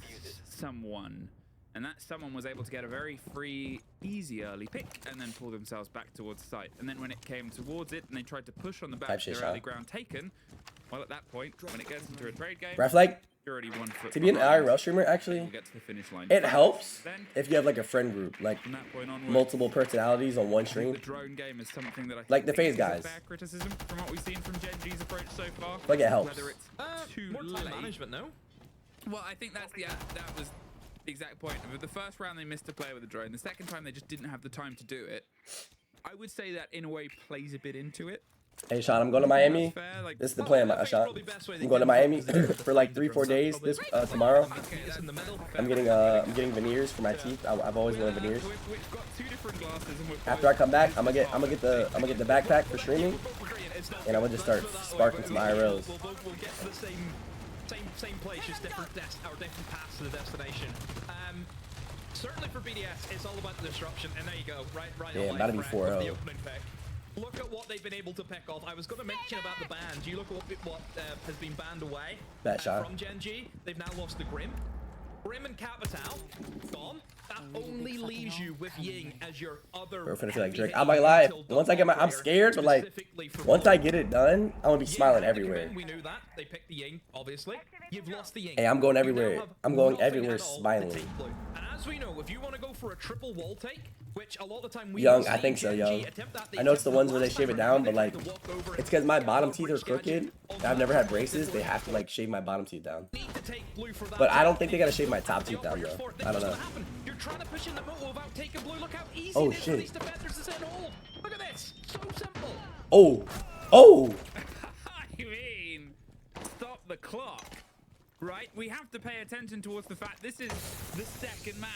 someone. And that someone was able to get a very free, easy early pick and then pull themselves back towards the site. And then when it came towards it and they tried to push on the back Type of shit their early shot. ground taken, well, at that point, when it gets into a trade game, Ref, like, you're already 1 foot to be an behind. IRL streamer, You'll actually, get to the finish line it first. helps Then, if you have like a friend group, like from that point onwards, multiple personalities on one the stream. drone game is something that I Like the think FaZe is a guys. fair criticism from what we've seen from Gen.G's approach so far. Like it helps. Whether it's too More time late. management, no? Well, I think that's that was the exact point. The first round they missed a player with a drone. The second time they just didn't have the time to do it. I would say that in a way plays a bit into it. Hey Sean, I'm going to Miami. That's fair, like- This is the plan, I think Sean. probably best way to I'm going to get Miami involved is for like 3-4 days. This tomorrow. It's in the middle. I'm getting veneers for my teeth. I've always wanted veneers. We've got 2 different glasses and we're After I come back, I'm gonna get the backpack for streaming, and I'm gonna just start sparking some IRLs. We'll get to the Same place, just different different paths to the destination. Certainly for BDS, it's all about the disruption, and there you go, right. Yeah, about to be 4-0. Look at what they've been able to pick off. I was going to mention about the bans. You look at what has been banned away from Gen.G. They've now lost the Grim. Grim and Capital gone. That only leaves you with Ying as your other. Bro, finna feel like Drake. I'm like live. Once I get I'm scared, but like once I get it done, I'm gonna be smiling everywhere. We knew that. They picked the Ying, obviously. You've lost the Ying. Hey, I'm going everywhere. I'm going everywhere smiling. And as we know, if you want to go for a triple wall take, which a lot of the time we Young, I think so, Young. I know it's the ones where they shave it down, but like it's because my bottom teeth are crooked. I've never had braces. They have to like shave my bottom teeth down. But I don't think they gotta shave my top teeth down though. I don't know. You're trying to push in the middle without taking blue. Look how easy Oh it is for these shit. defenders to send hold. Look at this. So simple. Oh. I mean, stop the clock, right? We have to pay attention towards the fact this is the second map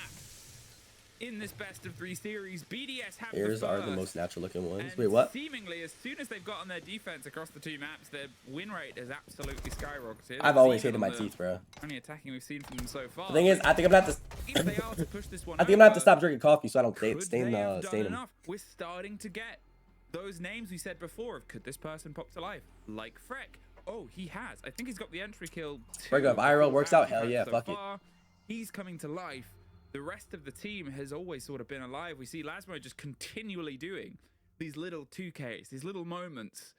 in this best of 3 series. BDS have Ears the are first, the most natural looking ones. and Wait, what? seemingly, as soon as they've gotten their defense across the 2 maps, their win rate has absolutely skyrocketed. I've always Even hated my on the teeth, bro. only attacking we've seen from them so far. The thing is, I think I'm gonna have if they to. are to push this one I think I'm gonna have to over, stop drinking coffee so I don't could stain they have done them. enough? We're starting to get those names we said before of could this person pop to life, like Freck. Oh, he has. I think he's got the entry kill. Break up, IRL works out. Hell yeah, fuck it. He's coming to life. The rest of the team has always sort of been alive. We see Lasmo just continually doing these little 2Ks, these little moments.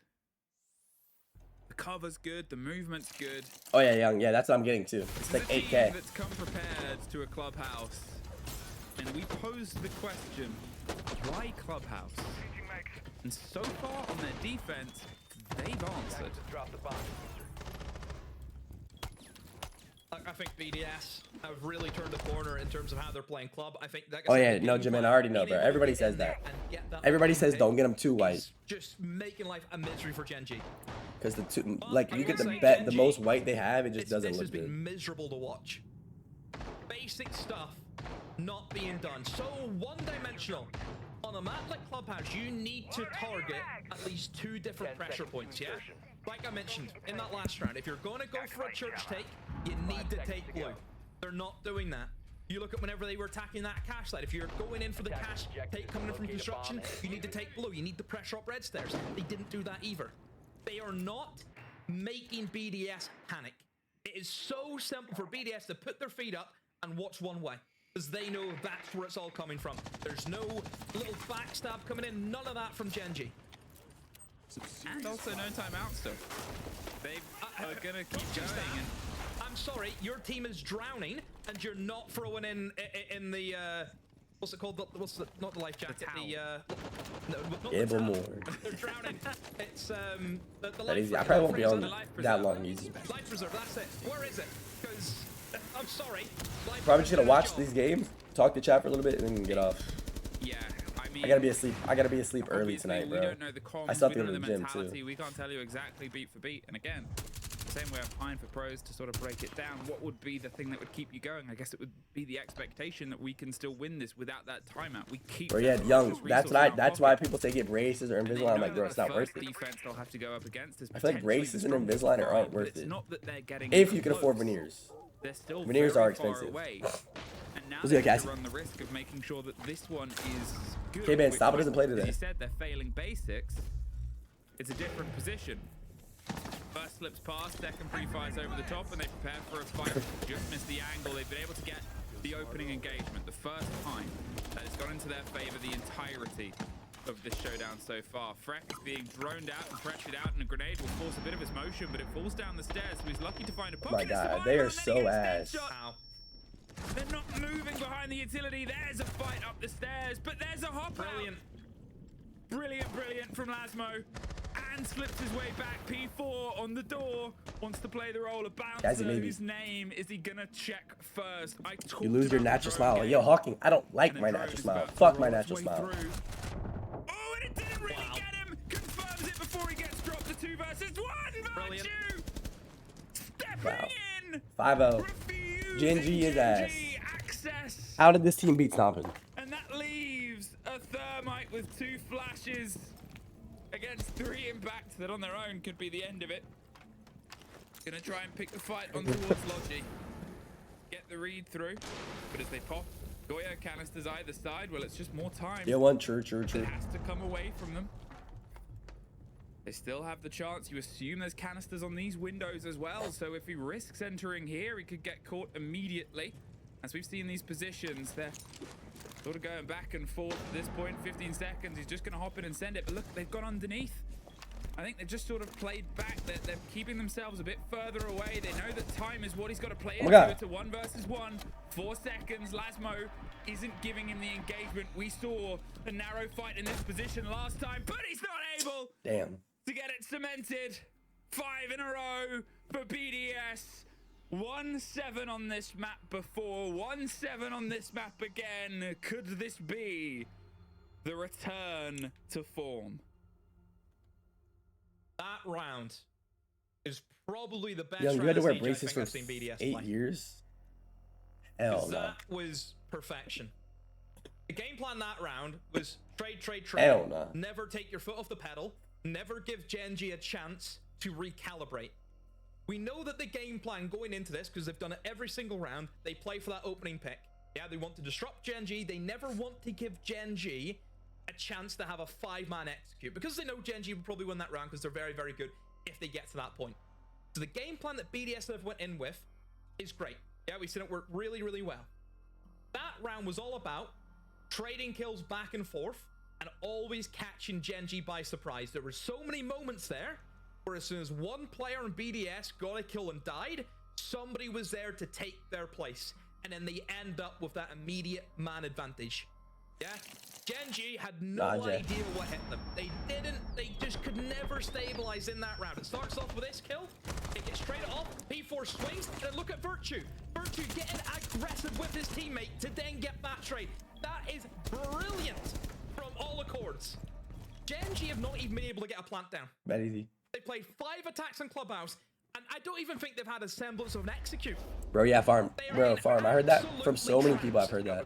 The cover's good, the movement's good. Oh yeah, Young. Yeah, that's what I'm getting to. It's like a team 8K. that's come prepared to a clubhouse. And we posed the question, why clubhouse? And so far on their defense, they've answered. Drop the bomb. I think BDS have really turned the corner in terms of how they're playing club. I think that. Oh yeah, no, Jimin, I already know, bro. Everybody says that. Everybody says don't get them too white. Just making life a misery for Gen.G. Because like you get the most white they have, it just doesn't This look has been good. miserable to watch. Basic stuff not being done. So one-dimensional. On a map like Clubhouse, you need to target at least 2 different pressure points, yeah? Like I mentioned in that last round, if you're going to go for a church take, you need to take blue. They're not doing that. You look at whenever they were attacking that cash side, if you're going in for the cash take coming in from construction, you need to take blue. You need to pressure up red stairs. They didn't do that either. They are not making BDS panic. It is so simple for BDS to put their feet up and watch one way. Because they know that's where it's all coming from. There's no little backstab coming in. None of that from Gen.G. And also no timeout still. They are gonna keep going. And I'm sorry, your team is drowning, and you're not throwing in the what's it called? Not the life jacket. Give more. They're drowning. It's the That life. easy. I probably won't be on that long easy. Life preserve. That's it. Where is it? Because I'm sorry. Probably just gonna watch these games, talk to chat for a little bit, and then get off. yeah, I mean, I gotta be asleep. I gotta be asleep early obviously, tonight, bro. We don't know the comms, I still have we to go don't to know the the gym too. mentality. We can't tell you exactly beat for beat. And again, the same way I'm fine for pros to sort of break it down. What would be the thing that would keep you going? I guess it would be the expectation that we can still win this without that timeout. We keep. Bro, yeah, that Young. resource That's in why. our That's why pocket. people say get braces or And they Invisalign. I'm know like, bro, that it's the not worth first it. defense they'll have to go up against is I feel like potentially braces the and strongest Invisalign side, aren't but worth it's it. not that they're getting If you can close. afford veneers. They're still Veneers very are far expensive. away. And now Who's they the have Cassie? to run the risk of making sure that this one is good. K-Man, which Stop was- doesn't play as today. you said, they're failing basics. It's a different position. First slips past, second pre-fires over the top, and they prepare for a fight. Just missed the angle. They've been able to get the opening engagement the first time. That has gone into their favor the entirety of this showdown so far. Freck is being droned out and pressured out, and a grenade will force a bit of his motion, but it falls down the stairs, so he's lucky to find a pocket. My of God, survival, they are and then he so gets ass. headshot. Ow. They're not moving behind the utility. There's a fight up the stairs, but there's a hop Brilliant. out. Brilliant from Lasmo. And slips his way back. P4 on the door. Wants to play the role of bouncer. Cassie, maybe. Whose name is he gonna check first? You lose your natural smile. Like, yo, Hawking, I don't like my natural smile. Fuck my natural smile. Oh, and it didn't really get him. Confirms it before he gets dropped to 2 versus 1. Brilliant. Virtue. Stepping Wow. in. 5-0. Refusing Gen.G is ass. Gen.G access. How did this team beat Stompin'? And that leaves a Thermite with 2 flashes against 3 impacts that on their own could be the end of it. Gonna try and pick the fight on towards Logi. Get the read through. But as they pop Goya canisters either side, well, it's just more time. Yeah, one, true. It has to come away from them. They still have the chance. You assume there's canisters on these windows as well. So if he risks entering here, he could get caught immediately. As we've seen these positions, they're sort of going back and forth at this point. 15 seconds. He's just going to hop in and send it. But look, they've gone underneath. I think they've just sort of played back. They're keeping themselves a bit further away. They know that time is what he's got to play into. It's a 1 versus 1. 4 seconds. Lasmo isn't giving him the engagement. We saw a narrow fight in this position last time, but he's not able to get it cemented. 5 in a row for BDS. 1-7 on this map before. 1-7 on this map again. Could this be the return to form? That round is probably the best Young, you round had to of wear Siege braces for I've seen BDS 8 play. years? Hell no. That was perfection. The game plan that round was trade. Hell no. Never take your foot off the pedal. Never give Gen.G a chance to recalibrate. We know that the game plan going into this, because they've done it every single round, they play for that opening pick. Yeah, they want to disrupt Gen.G. They never want to give Gen.G a chance to have a 5-man execute, because they know Gen.G will probably win that round because they're very, very good if they get to that point. So the game plan that BDS have went in with is great. Yeah, we've seen it work really, really well. That round was all about trading kills back and forth and always catching Gen.G by surprise. There were so many moments there where as soon as one player in BDS got a kill and died, somebody was there to take their place, and then they end up with that immediate man advantage. Yeah, Gen.G had no idea what hit them. They just could never stabilize in that round. It starts off with this kill, it gets straight off, P4 swings, and then look at Virtue. Virtue getting aggressive with his teammate to then get that trade. That is brilliant from all accords. Gen.G have not even been able to get a plant down. That easy. They played 5 attacks in Clubhouse, and I don't even think they've had a semblance of an execute. Bro, yeah, farm. Bro, farm. I heard that from so many people. I've heard that.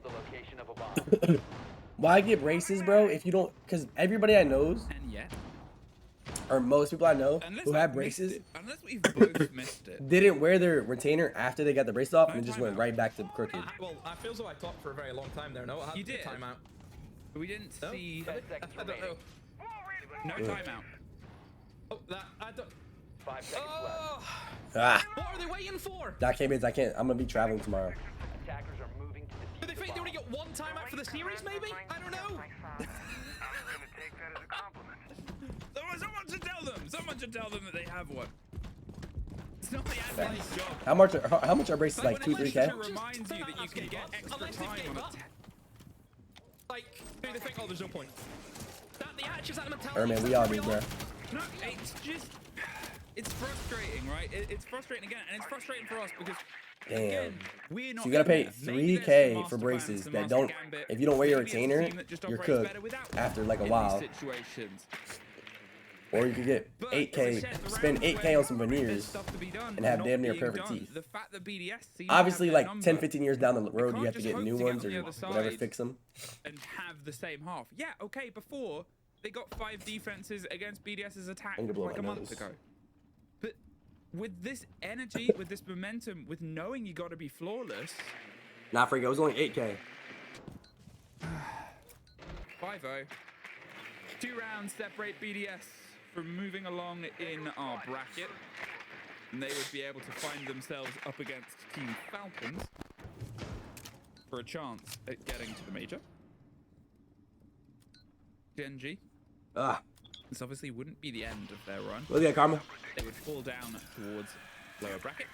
Why get braces, bro, if you don't... Because everybody I know, And yet, or most people I know unless who I've have missed braces, it, unless we've both missed it. didn't wear their retainer after they got the brace off and just went right back to crooked. Well, I feel as though I talked for a very long time there. No, I had You did. the timeout. We didn't No? see... I don't know. No timeout. Oh, that I don't. 5 seconds left. Oh, Ah, what are they waiting for? that came in. I can't. I'm gonna be traveling tomorrow. Attackers are moving to Do they think they only get 1 timeout for the series? Maybe? I don't know. Someone should tell them. Someone should tell them that they have one. It's not the athlete's job. How much are braces? Like 2, 3K? It reminds you that you can get extra Unless they time gave on up. Like, do they think, oh, there's no point? That the actions, that mentality. Or man, we all do, bro. No, it's just... It's frustrating, right? It's frustrating again, and it's frustrating for us because... Damn. Again, we're not So you gotta in pay there. Maybe there's 3K some for master braces plans, some that master don't. gambit. If you don't wear your Maybe it's a retainer, team that just you're operates cooked better without after like a in while. these situations. Or you could get But, as I 8K, said, the spend rounds 8K where on some there's veneers, stuff to be done and have not damn near being perfect done. teeth. The fact that BDS seems to Obviously, have their like number 10, 15 years down the road, you can't have to just get new hope to get ones on or the other whatever, side. fix them. and have the same half. Yeah, okay, before they got 5 defenses against BDS's attack I'm gonna blow like a my month nose. ago. But with this energy, with this momentum, with knowing you got to be flawless, Nah, freak, it was only 8K. 5-0. 2 rounds separate BDS from moving along in our bracket. And they would be able to find themselves up against Team Falcons for a chance at getting to the major. Gen.G. Ah, This obviously wouldn't be the end of their run. look at Karma. They would fall down towards lower bracket.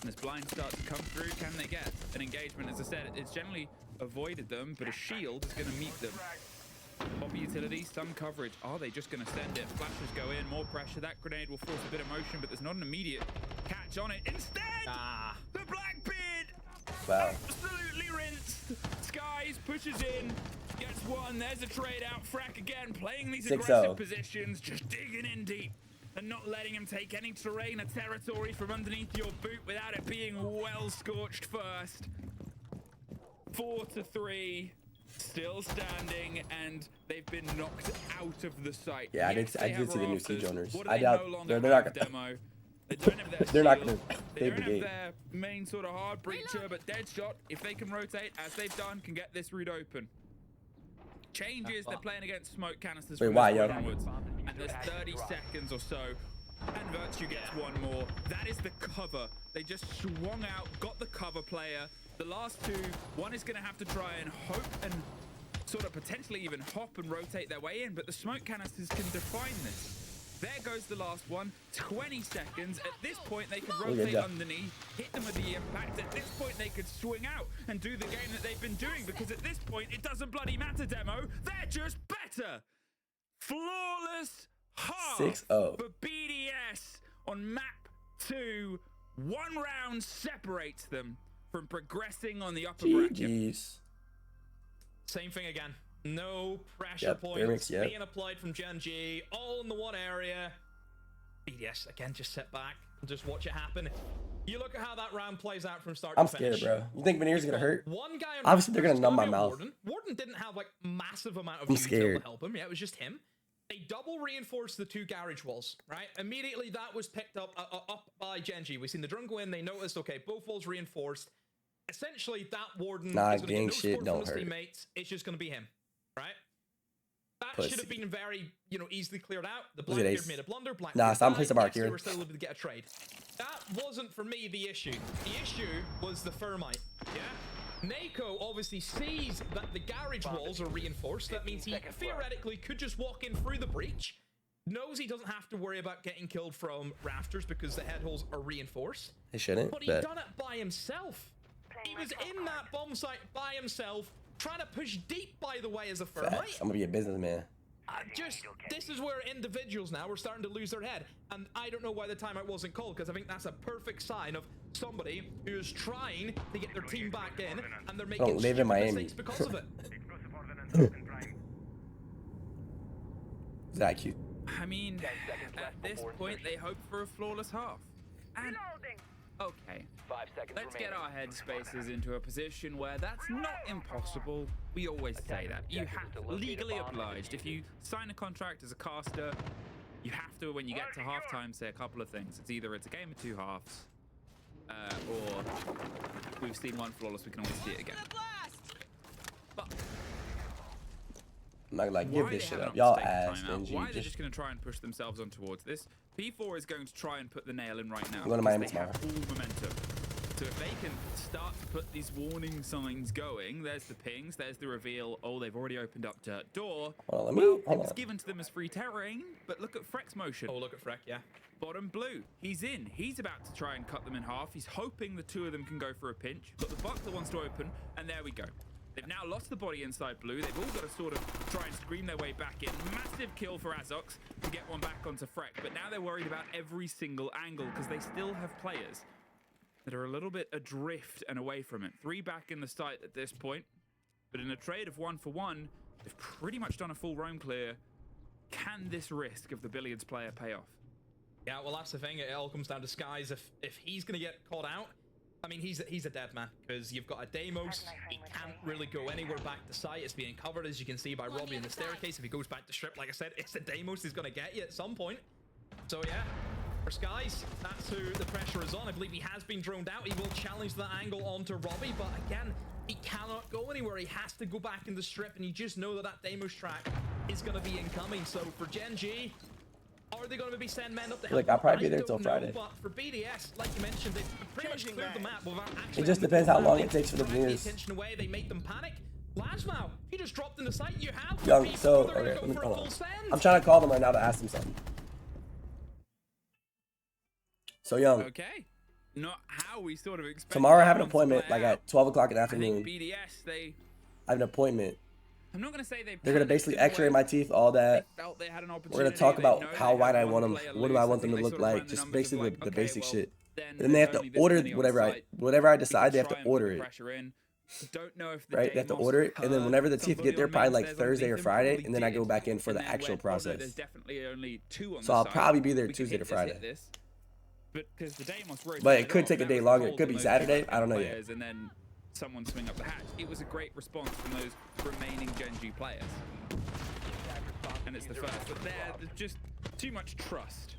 And as blinds start to come through, can they get an engagement? As I said, it's generally avoided them, but a shield is going to meet them. Poppy utility, some coverage. Are they just going to send it? Flashes go in, more pressure. That grenade will force a bit of motion, but there's not an immediate catch on it. Instead, the Blackbeard Wow. absolutely rinsed. Skies pushes in, gets one. There's a trade out. Frack again, playing these 6-0. aggressive positions, just digging in deep and not letting him take any terrain or territory from underneath your boot without it being well scorched first. 4-3. Still standing, and they've been knocked out of the site. Yeah, I Yes, did they see have the new rosters. siege owners. What do I they doubt no longer they're not have, gonna. demo. They don't have their They're not shield. gonna They save don't the have game. their main sort of hard breacher, but Deadshot, if they can rotate as they've done, can get this route open. Changes, they're playing against smoke canisters. Wait, from why, this yo? point onwards. And there's 30 seconds or so. And Virtue gets one more. That is the cover. They just swung out, got the cover player. The last two, one is going to have to try and hope and sort of potentially even hop and rotate their way in, but the smoke canisters can define this. There goes the last one. 20 seconds. At this point, they could rotate underneath, hit them with the impact. At this point, they could swing out and do the game that they've been doing, because at this point, it doesn't bloody matter, Demo. They're just better. Flawless half 6-0 for BDS on map 2. One round separates them from progressing on the upper bracket. GG's. Same thing again. No pressure Yep, points yep. being applied from Gen.G, all in the one area. BDS, again, just sit back and just watch it happen. You look at how that round plays out from start I'm to finish. scared, bro. You think Veneer's gonna hurt? One guy on Obviously, they're gonna Raptors, numb my be a mouth. Warden didn't have like massive amount of I'm util scared. to help him. Yeah, it was just him. They double reinforced the two garage walls, right? Immediately, that was picked up by Gen.G. We seen the drone go in. They noticed, okay, both walls reinforced. Essentially, that Warden is going to get no Geng shit support don't from his hurt. teammates. It's just going to be him, right? That Pussy. should have been very, easily cleared out. The Was it Blackbeard ace? made a blunder. Nah, Blackbeard stop died. placing bar, Yes, they Kieran. were still able to get a trade. That wasn't for me the issue. The issue was the Thermite. Yeah. Nako obviously sees that the garage walls are reinforced. That means he theoretically could just walk in through the breach. Knows he doesn't have to worry about getting killed from rafters because the head holes are reinforced. They shouldn't. But he But done it by himself. He was in that bomb site by himself, trying to push deep, by the way, as a Thermite. facts. I'm gonna be a businessman. This is where individuals now are starting to lose their head. And I don't know why the timeout wasn't called, because I think that's a perfect sign of somebody who's trying to get their team back in, and they're making Don't live in stupid Miami. mistakes because of it. Is that cute? I mean, at this point, they hope for a flawless half. And, okay, 5 seconds let's remaining. get our headspaces into a position where that's not impossible. We always say that. You have to, legally obliged. If you sign a contract as a caster, you have to, when you get to halftime, say a couple of things. It's either it's a game of two halves, or we've seen one flawless, we can always see it again. But I'm not like why give this they shit haven't up. Y'all taken ass, time out, Gen.G. why they're just going to try and push themselves on towards this. P4 is going to try and put the nail in right now. I'm going to because Miami they have tomorrow. full momentum. So if they can start to put these warning signs going, there's the pings, there's the reveal. Oh, they've already opened up dirt door. Hold on, Well, it hold was on. given to them as free terrain, but look at Freck's motion. Oh, look at Freck, yeah. Bottom blue, he's in. He's about to try and cut them in half. He's hoping the two of them can go for a pinch. But the buck that wants to open, and there we go. They've now lost the body inside blue. They've all got to sort of try and scream their way back in. Massive kill for Azox to get one back onto Freck. But now they're worried about every single angle because they still have players that are a little bit adrift and away from it. 3 back in the site at this point. But in a trade of 1-for-1, they've pretty much done a full roam clear. Can this risk of the Billiards player pay off? Yeah, well, that's the thing. It all comes down to Skies. If he's going to get caught out, I mean, he's a dead man, because you've got a Deimos. He can't really go anywhere back to site. It's being covered, as you can see, by Robbie in the staircase. If he goes back to strip, like I said, it's a Deimos he's going to get you at some point. So, yeah, for Skies, that's who the pressure is on. I believe he has been droned out. He will challenge that angle onto Robbie, but again, he cannot go anywhere. He has to go back in the strip, and you just know that that Deimos track is going to be incoming. So, for Gen.G, are they going to maybe send men up to help? Look, I'll probably be there I till don't know, Friday. But for BDS, like you mentioned, they've pretty much cleared the map without actually. It just depends how long it takes for the driving Veneers. attention away. They make them panic. Lasmau, he just dropped in the site. You have Young, people, so, they're gonna okay, go let me, for a hold full on. send. I'm trying to call them right now to ask them something. So, Young, Okay. Not how we sort of expect. tomorrow I have an them to appointment play like out. at 12 o'clock in the I think afternoon. BDS, I have an appointment. I'm not going to say they. They're going to basically x-ray my teeth, all that. Felt they had an We're going to talk opportunity. about They know how they wide have I want one them, player what do loose. I want them think to they look sort of ran like, the just numbers of basically like, the okay, basic well, shit. then And then they have there's to only this order many on whatever site. whatever I We can decide, they have try to and put order the it. pressure in. Don't know if the Right? They have to Deimos order it, and then heard whenever the teeth somebody get there, on probably main like stairs Thursday or underneath them, Friday, probably and then I go did, back in for and the then actual went, oh, no, process. there's definitely only 2 on So the I'll site. probably be there We can Tuesday hit to Friday. this. But because the Deimos rotated But it could off, take a that day was the longer. It hold could on be those Saturday. two I don't know yet. players, and then someone swing up the hatch. It was a great response from those remaining Gen.G players. And it's the first, but there's just too much trust.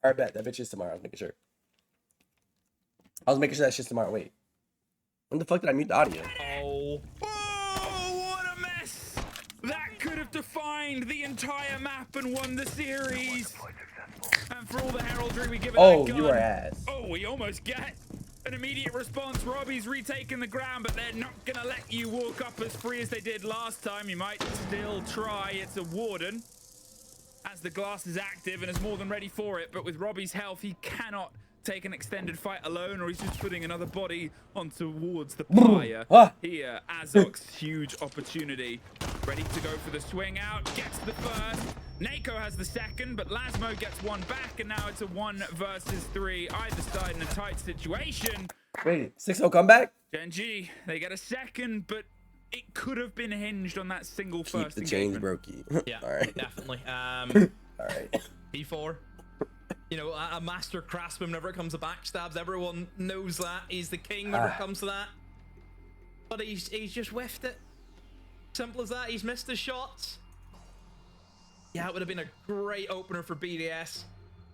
All right, bet. That bitch is tomorrow. I was making sure. I was making sure that shit's tomorrow. Wait. When the fuck did I mute the audio? Oh. Oh, what a mess! That could have defined the entire map and won the series. And for all the heraldry we give it Oh, that gun, you are ass. Oh, we almost get an immediate response. Robbie's retaken the ground, but they're not gonna let you walk up as free as they did last time. You might still try. It's a Warden. As the glass is active and is more than ready for it, but with Robbie's health, he cannot take an extended fight alone, or he's just putting another body on towards the pyre. Here, Azok's huge opportunity. Ready to go for the swing out, gets the first. Nako has the second, but Lasmo gets one back, and now it's a 1 versus 3. Either side in a tight situation. Wait, 6-0 comeback? Gen.G, they get a second, but it could have been hinged on that single Keep first the chains engagement. brokey. Yeah, All right. definitely. All right. P4. You know, a master craftsman whenever it comes to backstabs. Everyone knows that. He's the king whenever it comes to that. But he's just whiffed it. Simple as that. He's missed his shots. Yeah, it would have been a great opener for BDS.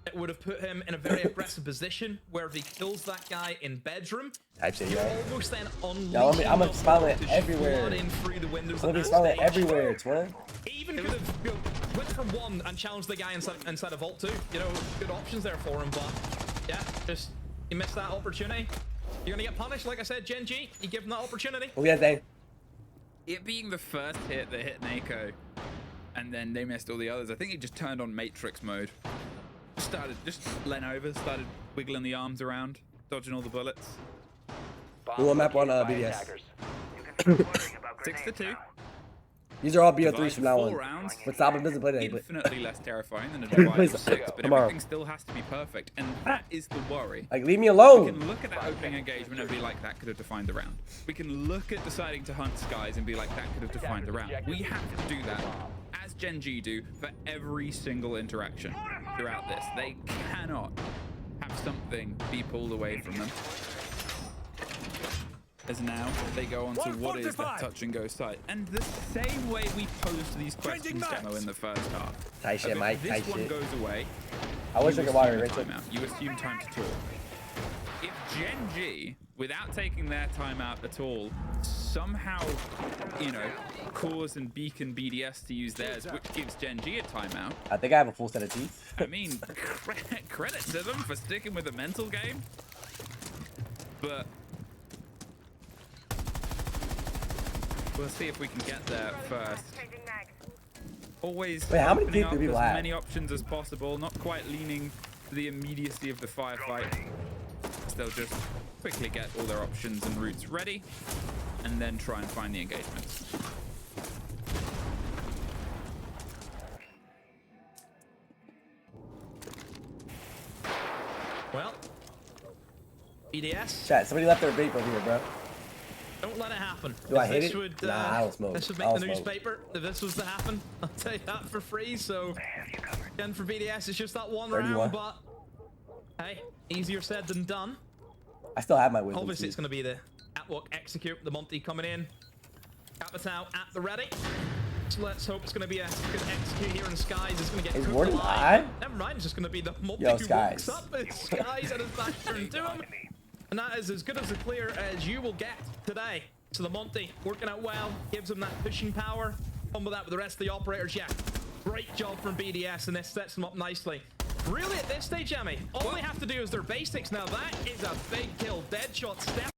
It would have put him in a very aggressive position where if he kills that guy in bedroom, Type shit, you're yo. almost then unleashing I'm the gonna spell it horde to everywhere. flood in through the windows I'm at gonna be that spelling stage. everywhere, twin. Even could have went for 1 and challenged the guy inside of Vault 2. You know, good options there for him, but yeah, just you missed that opportunity. You're gonna get punished, like I said, Gen.G. You give him that opportunity. What we got, Dane? It being the first hit that hit Nako, and then they missed all the others. I think he just turned on Matrix mode. Just leant over, started wiggling the arms around, dodging all the bullets. Who won map on BDS? 6-2. These are all BO3s from now 4 on. rounds. But Sobbin doesn't play today, but Infinitely less terrifying than a divide Please, of 6, but tomorrow. everything still has to be perfect, and that is the worry. like, leave me We alone. can look at that opening engagement and be like, that could have defined the round. We can look at deciding to hunt skies and be like, that could have defined the round. We have to do that, as Gen.G do, for every single interaction throughout this. They cannot have something be pulled away from them. As now they go on to what is that touch and go site. And the same way we posed these questions demo in the first half. Tight shit, If Mike. this Tight one shit. goes away, I wish I you could water assume a it. timeout. You assume time to talk. If Gen.G, without taking their timeout at all, somehow, you know, cause and beacon BDS to use theirs, which gives Gen.G a timeout, I think I have a full set of teeth. I mean, credit to them for sticking with a mental game. But we'll see if we can get there first. Always Wait, how many opening teeth do up people as have? many options as possible, not quite leaning to the immediacy of the firefight. They'll just quickly get all their options and routes ready, and then try and find the engagements. Well, BDS. Chat, somebody left their vape over here, bro. Don't let it happen. Do I If hit this it? Would, Nah, I don't smoke. This would I make don't the smoke. newspaper if this was to happen. I'll tell you that for free. So, again, for BDS, it's just that one 31. round, but hey, easier said than done. I still have my wisdom Obviously, teeth. it's going to be the at-walk execute, the Monty coming in. Capital at the ready. So let's hope it's going to be a good execute here in Skies. It's going to get Is cooked Warden alive. alive? Never mind, it's just going to be the Monty Yo, who Skies. walks up with Skies and his back turned to him. And that is as good as a clear as you will get today. So the Monty working out well, gives him that pushing power. Combo that with the rest of the operators. Yeah, great job from BDS, and this sets them up nicely. Really, at this stage, Emmy, all they have to do is their basics now. That is a big kill. Deadshot step.